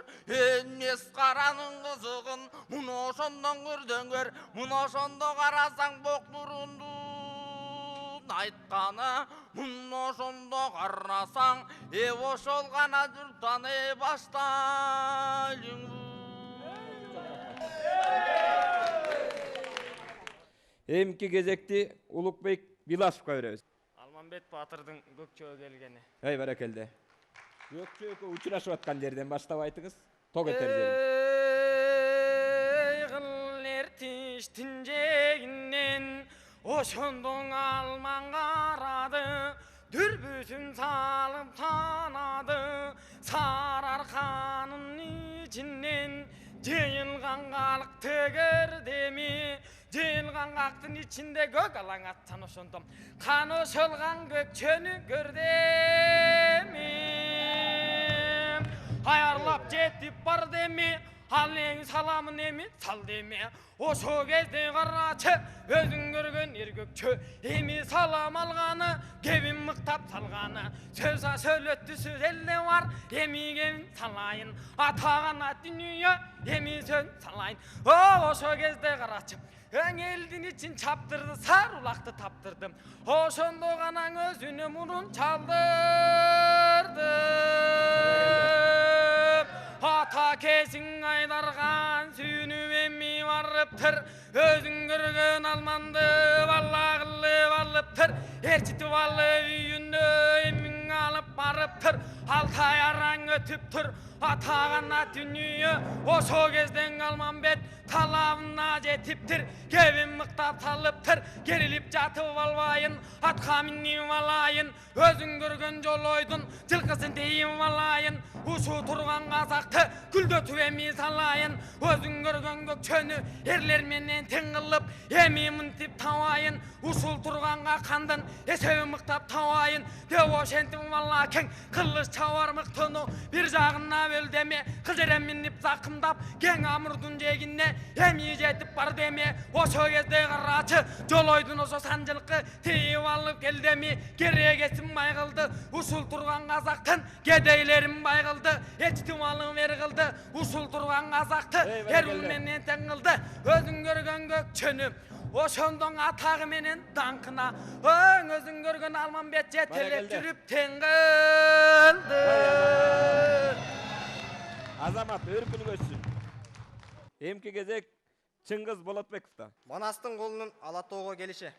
нес каранын кызыгын мына ошондон көрдөн көр. Мына ошондо карасаң бок нурундун айтканы, мына ошондо карасаң ошол гана журттаны баштайлың. Эмки кезекти Улукбек Билашевка беребиз. Алмамбет Батырдын көкчөгө келгени. Баракелде. Көкчөгө учурашып аткан жерден баштап айтыңыз. Тог этер жерин. Кыллер тиш eştin ceginden oşondon alman karadı dürbütün salıp tanadı sararkanın içinden ceyilgan kalık teger mi ceyilgan kaktın içinde gök alan attan oşondum kan oşolgan gökçönü gördemim ayarlap jetip bar demi Halleğin salamın emi sal deme Oşo gezde qarraçı özün görgön ergökçü Emi salam alğanı gevin mıktap salğanı Sözsa söylöttü söz elde var Emi gevin salayın Atağana dünya emi söz salayın Oşo gezde qarraçı Ön eldin için çaptırdı sar ulaktı taptırdım Oşondo qanan özünü munun çaldırdım Ata kesin aydargan sünü emmi varıptır Özün görgön almandı vallağıllı vallıptır Erçiti vallı üyünü emmin alıp barıptır Alta yaran ötüptür Atağana dünyayı Oşo gezden alman bet Talavına jetiptir Gevin mıktap salıptır Gerilip jatı valvayın At kaminni valayın Özün görgön joloydun Жылқысын дейін валайын Ушу тұрған қазақты Күлдөтіп эми салайын Өзің көрген көкчөнү Ерлерменен тең кылып Эми мынтип табайын Ушул тұрғанға қандын Эсеби мыктап табайын Деп ошентип валла кең Кылыш чабар мыктыны Бир жагына бөлдеме Кылжерем минип закымдап Кең амурдун жегине Эми жетип бар деме Ошо кезде карачы Жолойдун ошо санжылкы Тийип алып келдеми Керегесин май кылды Ушул тұрған қазақтын кедейлерін бай қылды Эчтималын вер қылды Ушул тұрған қазақты Эрул менен тең қылды Өзің көрген көкчөнү Ошондон атағы менен даңқына Өзің көрген Алмамбет жетелеп жүрүп тең кылды Азамат өркүнү өссүн Эмки кезек Чыңгыз Болотбековда Манастың қолының Алатоого келиши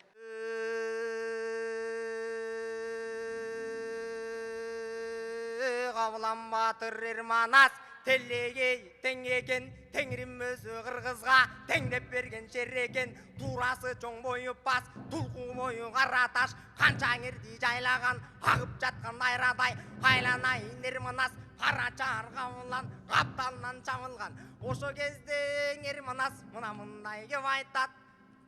Қабылан батыр Ерманас телегей тең екен Теңрим өзі қырғызға теңдеп берген жер екен Турасы чоң бойы бас, тұлқы бойы қара таш Қанша аңерді жайлаған, ағып жатқан айрадай Айланайын Ерманас қара чар қабылан қапталынан чамылған Ошо кезде Ерманас мұна мұндай кеп айтат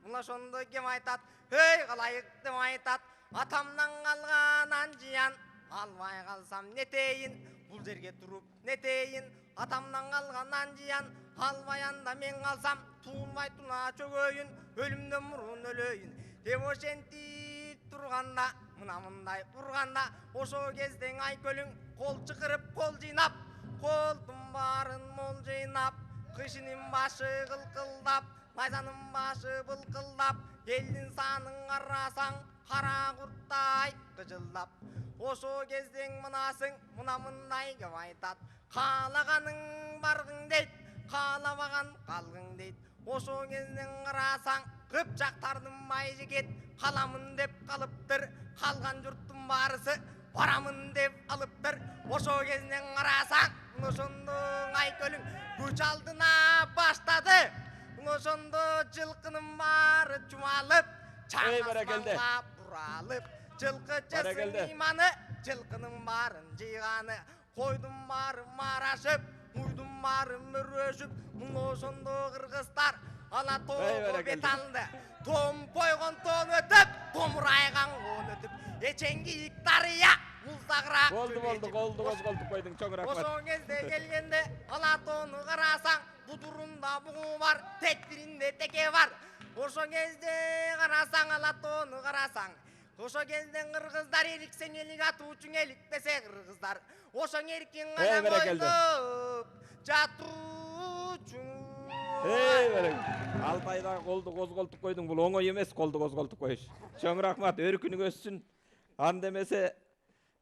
Мұна шонды кеп айтат Ей қалайық деп айтат Атамнан қалған анжиян Албай қалсам нетейін, бұл жерге тұрып нетейін Атамнан қалған анжиян, албайанда мен қалсам Туылмай туна чөгөйін, өлімден мұрын өлөйін Деп ошентип тұрғанда, мұна мұндай ұрғанда Ошо кезден айкөлің қол чықырып қол жинап Қолдың барын мол жинап Қышының башы қылқылдап, найзаның башы былқылдап Елдің санын қарасаң, қара құрттай қыжылдап Ошо кезден мынасың, мұна мындай кеп айтат Қалағаның барғың дейт, қалабаған қалғың дейт Ошо кезден қарасаң, қыпчақтардың бай жігет Қаламын деп қалыптыр, қалған жұрттың барысы Барамын деп алыптыр, ошо кезден қарасаң Ошондың айкөлің күч алдына баштады Ошондо жылқының бары чумалып Чаңасманға бұралып Жылқы жесін иманы, жылқының барын жиғаны Қойдың бары марашып, мұйдың бары мүрөшіп Мұн ошондо қырғыздар Алатоого бет алды Том қойған тон өтіп, томырайған он өтіп Еченгі иктария, мұздағырақ Қолды қозғалтып қойдың чоң рахмат Ошо кезде келгенде Алатоону қарасаң Будурунда бұғы бар, тектиринде теке бар Ошо кезде қарасаң Алатоону қарасаң Ошо кезден қырғыздар еріксен елік ату үшін елік десе қырғыздар Ошо еріккен ғана қойдып жату үшін Алтайдағы қолды қозғалтып қойдың бұл оңой емес қолды қозғалтып қойыш Чоң рахмат өркүнү өссүн Андемесе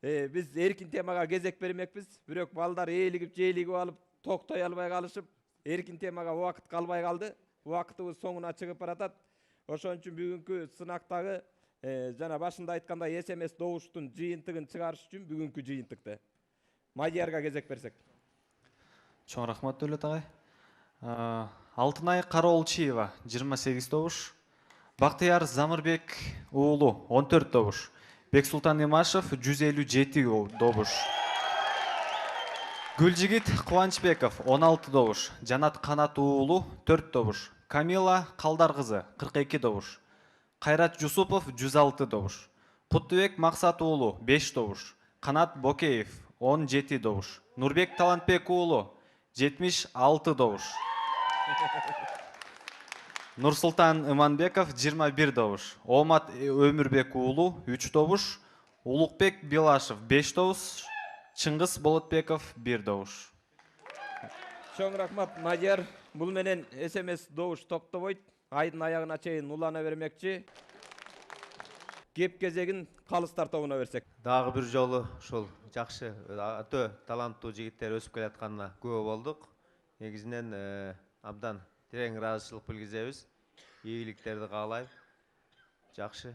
біз эркин темаға кезек бермекпіз бирок балдар ээлигип жээлигип алып токтой албай калышып эркин темаға убакыт калбай калды убакытыбыз соңуна чыгып баратат ошон үчүн бүгүнкү сынактагы жана башында айткандай СМС добуштун жыйынтыгын чыгарыш үчүн бүгүнкү жыйынтыкты Мадиярга кезек берсек. Чоң рахмат Дөлөт агай. Алтынай Караолчиева 28 добуш. Бактыяр Замырбек уулу 14 добуш. Бексултан Имашев 157 добуш. Гүлжигит Кубанычбеков 16 добуш. Жанат Канат уулу 4 добуш. Камила Калдаркызы 42 добуш. Кайрат Жусупов 106 добуш. Куттубек Максат уулу 5 добуш. Канат Бокеев 17 добуш. Нурбек Талантбек уулу 76 добуш. Нурсултан Иманбеков 21 добуш. Омат Өмүрбек уулу 3 добуш. Улукбек Билашев 5 добуш. Чыңгыз Болотбеков 1 добуш. Чоң рахмат Мадияр. Бул менен СМС добуш токтобойт. Айдын аягына чейин улана бермекчи. Кеп кезегин калыстар тобуна берсек. Дагы бир жолу ушул жакшы өтө таланттуу жигиттер өсүп келатканына күбө болдук. Негизинен абдан терең ыраазычылык билгизебиз. Ийгиликтерди каалайм. Жакшы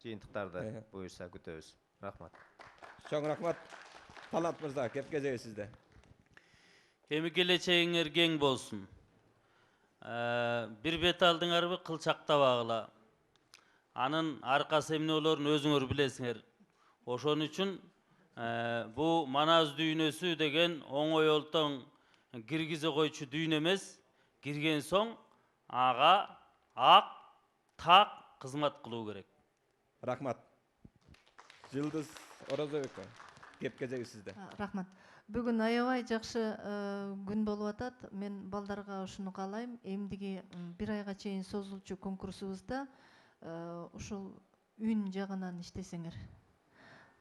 жыйынтыктарды буюрса күтөбүз. Рахмат. Чоң рахмат. Талант мырза, кеп кезеги сизде. Эми келечегиңер кең болсун. Бир бет алдыңарбы кылчактабагыла. Анын аркасы эмне болорун өзүңөр билесиңер. Ошон үчүн бу Манас дүйнөсү деген оңой олтоң киргизе койчу дүйнө эмес. Кирген соң ага ак так кызмат кылуу керек. Рахмат. Жылдыз Оразбекова, кеп кезеги сизде. Рахмат. Бүгүн аябай жакшы күн болуп атат. Мен балдарга ушуну каалайм. Эмдиги бир айга чейин созулчу конкурсубузда ушул үн жагынан иштесеңер.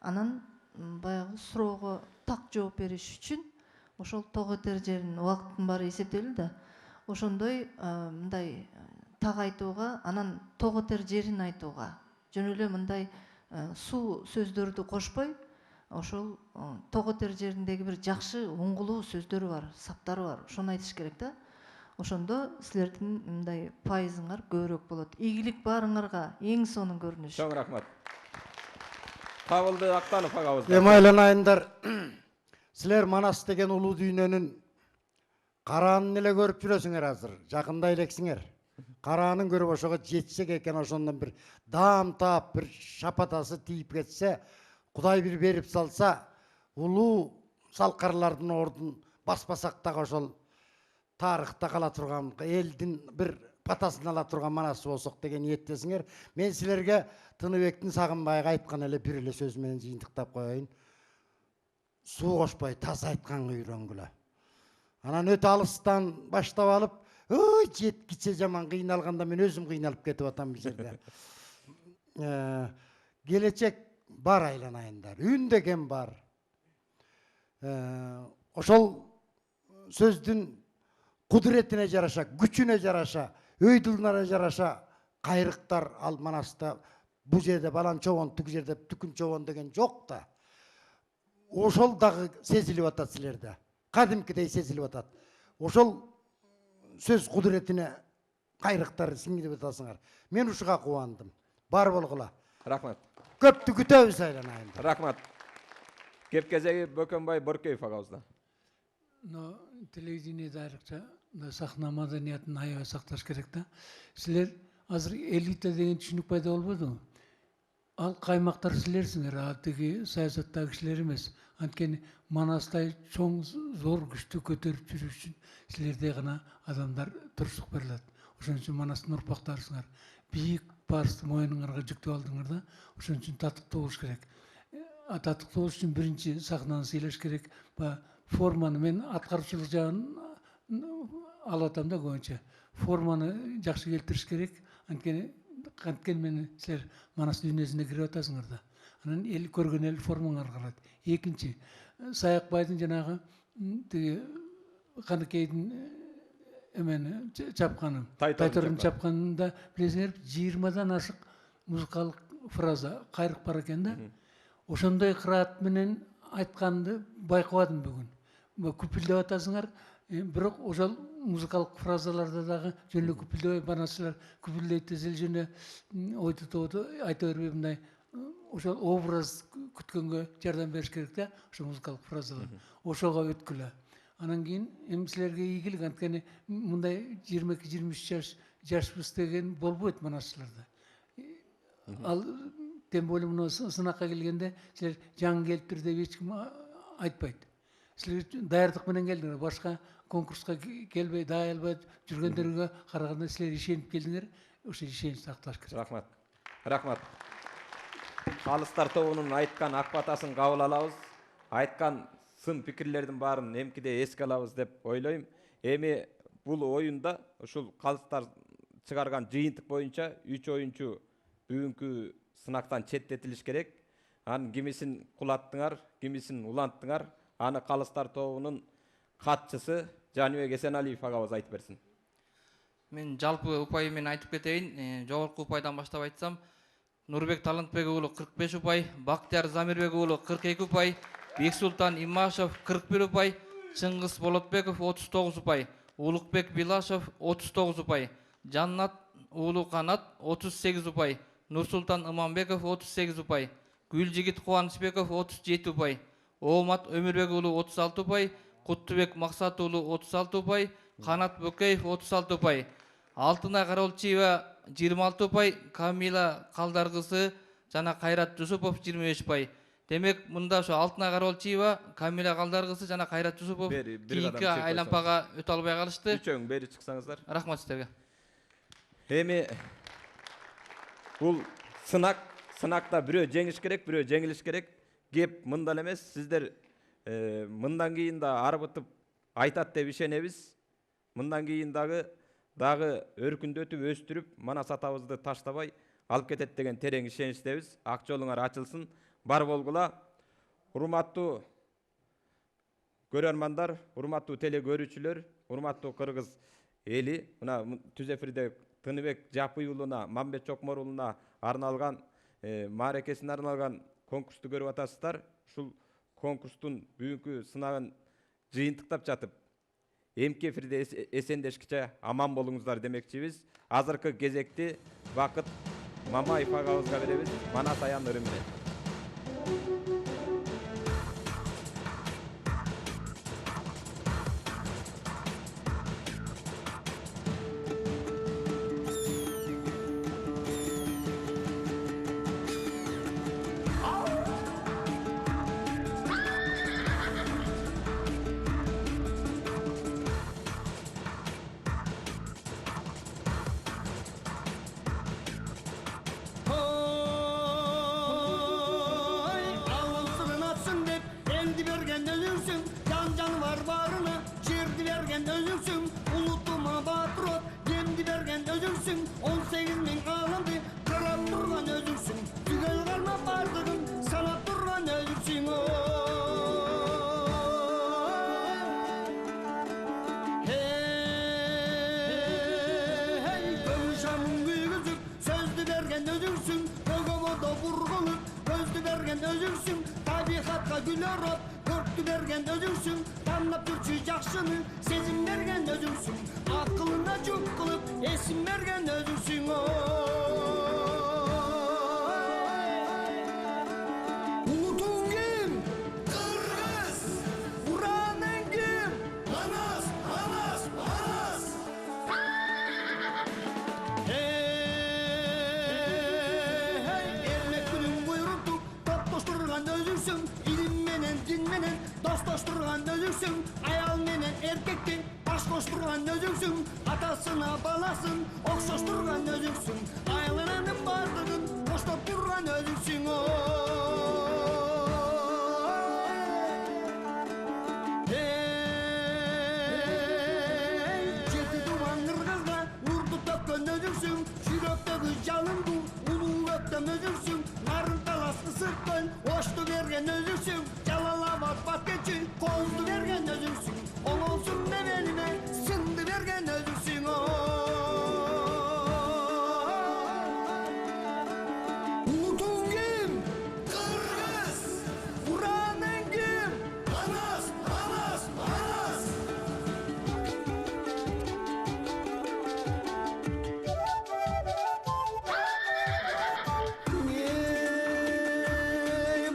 Анан баягы суроого так жооп бериш үчүн ошол тоо этер жерин убакыттын баары эсептелди да. Ошондой мындай так айтууга, анан тоо этер жерин айтууга, жөн эле мындай суу сөздөрдү кошпой, ошол тоо этер жериндеги бир жакшы уңгулуу сөздөрү бар, саптары бар. Ошону айтыш керек да. Ошондо силердин мындай пайызыңар көбүрөөк болот. Ийгилик баарыңарга эң сонун көрүнүш. Чоң рахмат. Кабылды Актанов агабыз. Эми айланайындар. Силер Манас деген улуу дүйнөнүн караанын эле көрүп жүрөсүңөр азыр. Жакында элексиңер. Караанын көрүп ошого жетсек экен, ошондон бир даам таап, бир шапатасы тийип кетсе, Кудай бир берип салса, улуу салкарлардын ордун баспасак дагы ошол тарыхта кала турган, элдин бир патасын ала турган Манас болсок деген ниеттесиңер. Мен силерге Тыныбектин Сагынбайга айткан эле бир эле сөз менен жыйынтыктап коеюн. Суу кошпой таза айтканга үйрөнгүлө. Анан өтө алыстан баштап алып, ой, жеткиче жаман кыйналганда мен өзүм кыйналып кетип атам бул жерде. Келечек бар айланайындар. Үн деген бар. Ошол сөздүн кудуретине жараша, күчүнө жараша, өйдүлнара жараша кайрыктар ал Манаста бу жерде балан чобон, түк жерде түкүн чобон деген жок да. Ошол дагы сезилип атат силерде. Кадимкидей сезилип атат. Ошол сөз кудуретине кайрыктар сиңирип атасыңар. Мен ушуга кубандым. Бар болгула. Рахмат. Көптү күтөбүз айланайын. Рахмат. Кеп кезеги Бөкөнбай Боркеев агабызда. Но телевидениеде айрыкча сахна маданиятын аябай сакташ керек да. Силер азыр элита деген түшүнүк пайда болбоду? Ал каймактар силерсиңер, а тиги саясаттагы кишилер эмес. Анткени Манастай чоң зор күчтү көтөрүп жүрүш үчүн силердей гана адамдар турсук берилет. Ошон үчүн Манастын урпактарысыңар. Бийик барысты мойнуңарга жүктөп алдыңар да. Ошон үчүн татыктуу болуш керек. Татыктуу болуш үчүн биринчи сахнаны сыйлаш керек. Форманы мен аткарчылык жагын алып атам да көбүнчө. Форманы жакшы келтириш керек. Анткени мени силер Манас дүйнөсүнө кирип атасыңар да. Анан эл көргөн эл формаңар карайт. Экинчи, Саякбайдын жанагы тиги Каныкейдин эмени чапканы, Тайтөрдүн чапканында билесиңер 20дан ашык музыкалык фраза кайрык бар экен да. Ошондой кыраат менен айтканды байкабадым бүгүн. Күпүлдөп атасыңар, бирок ошол музыкалык фразаларда дагы жөн эле күпүлдөбөй, Манасчылар күпүлдөйт десе жөн эле ойду тоодо айта бербей мындай ошол образ күткөнгө жардам бериш керек да, ошол музыкалык фразалар. Ошого өткүлө. Анан кийин эми силерге ийгилик, анткени мындай 22-23 жашпыз деген болбойт манасчыларда. Ал тем более мына сынакка келгенде силер жаңы келиптир деп эч ким айтпайт. Силер даярдык менен келдиңер, башка конкурска келбей, дай албай жүргөндөргө караганда силер ишенип келдиңер, ошо ишеничти сакташ керек. Рахмат. Рахмат. Калыстар тобунун айткан ак батасын кабыл алабыз. Айткан сын пикирлердин баарын эмкиде эске алабыз деп ойлойм. Эми бул оюнда ушул калыстар чыгарган жыйынтык боюнча 3 оюнчу бүгүнкү сынактан четтетилиш керек. Анын кимисин кулаттыңар, кимисин уланттыңар. Аны калыстар тобунун катчысы Жаныбек Эсеналиев агабыз айтып берсин. Мен жалпы упай менен айтып кетейин. Жогорку упайдан баштап айтсам, Нурбек Талантбек уулу 45 упай, Бактияр Замирбек уулу 42 упай, Бексултан Имашев 41 упай, Чыңгыз Болотбеков 39 упай, Улукбек Билашев 39 упай, Жаннат уулу Канат 38 упай, Нурсултан Иманбеков 38 упай, Гүлжигит Кубанычбеков 37 упай, Оомат Өмүрбек уулу 36 упай, Куттубек Максат уулу 36 упай, Канат Бөкеев 36 упай, Алтынай Каролчиева 26 упай, Камила Калдаргысы жана Кайрат Жусупов 25 упай. Демек, мында ошо Алтынай Каролчиева, Камила Калдаргысы жана Кайрат Жусупов кийинки айланпага өтө албай калышты. Үчөөң бери чыксаңыздар. Рахмат сиздерге. Эми бул сынакта бирөө жеңиш керек, бирөө жеңилиш керек. Кеп мындан эмес, сиздер мындан кийин да арбытып айтат деп ишенебиз. Мындан кийин дагы өркүндөтүп өстүрүп, манас атабызды таштабай алып кетет деген терең ишеничтебиз. Ак жолуңар ачылсын. Бар болгула. Урматтуу көрөрмандар, урматтуу теле көрүүчүлөр, урматтуу кыргыз эли, мына түз эфирде Тыныбек Жапый уулуна, Мамбет Чокмор уулуна арналган, мааракесине арналган конкурсту көрүп атасыздар. Ушул конкурстун бүгүнкү сынагын жыйынтыктап жатып, эмки эфирде эсендешкиче аман болуңуздар демекчибиз. Азыркы кезекти Бакыт Мамаев агабызга беребиз. Манас аян ырым менен.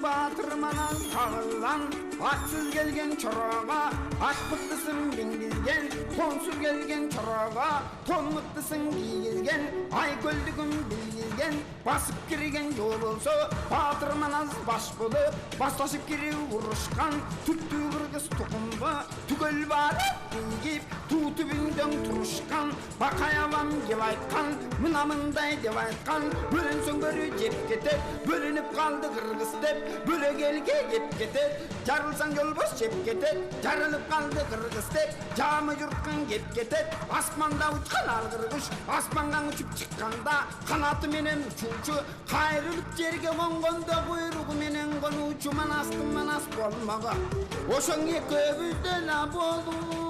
Batırmanan tağıllan Aksız gelgen çorağa ak bıktısın bingizgen, tonsuz gelgen çorağa ton mıktısın giyizgen, ay köldügün bilgizgen, basıp kirgen yol olsa batır manaz baş bulup baslaşıp kiri vuruşkan tüttü kırgız tukumba tügöl barıp giyip tutubünden turuşkan bakayavam gibi aytkan mınamınday dep aytkan bölünsün börü jep ketet bölünüp kaldı kırgız dep böle gelge yep ketet jarılsan yolboş jep ketet jarılıp kaldı kırgız dep camı yurtkan yep ketet asmanda uçkan al kırgız asmandan uçup çıkkanda kanatı menen uçuçu kayrılıp жерге қонғанда құйрығы менен қонушы манастың манас болмаға ошоң экөөбүздө эле болчу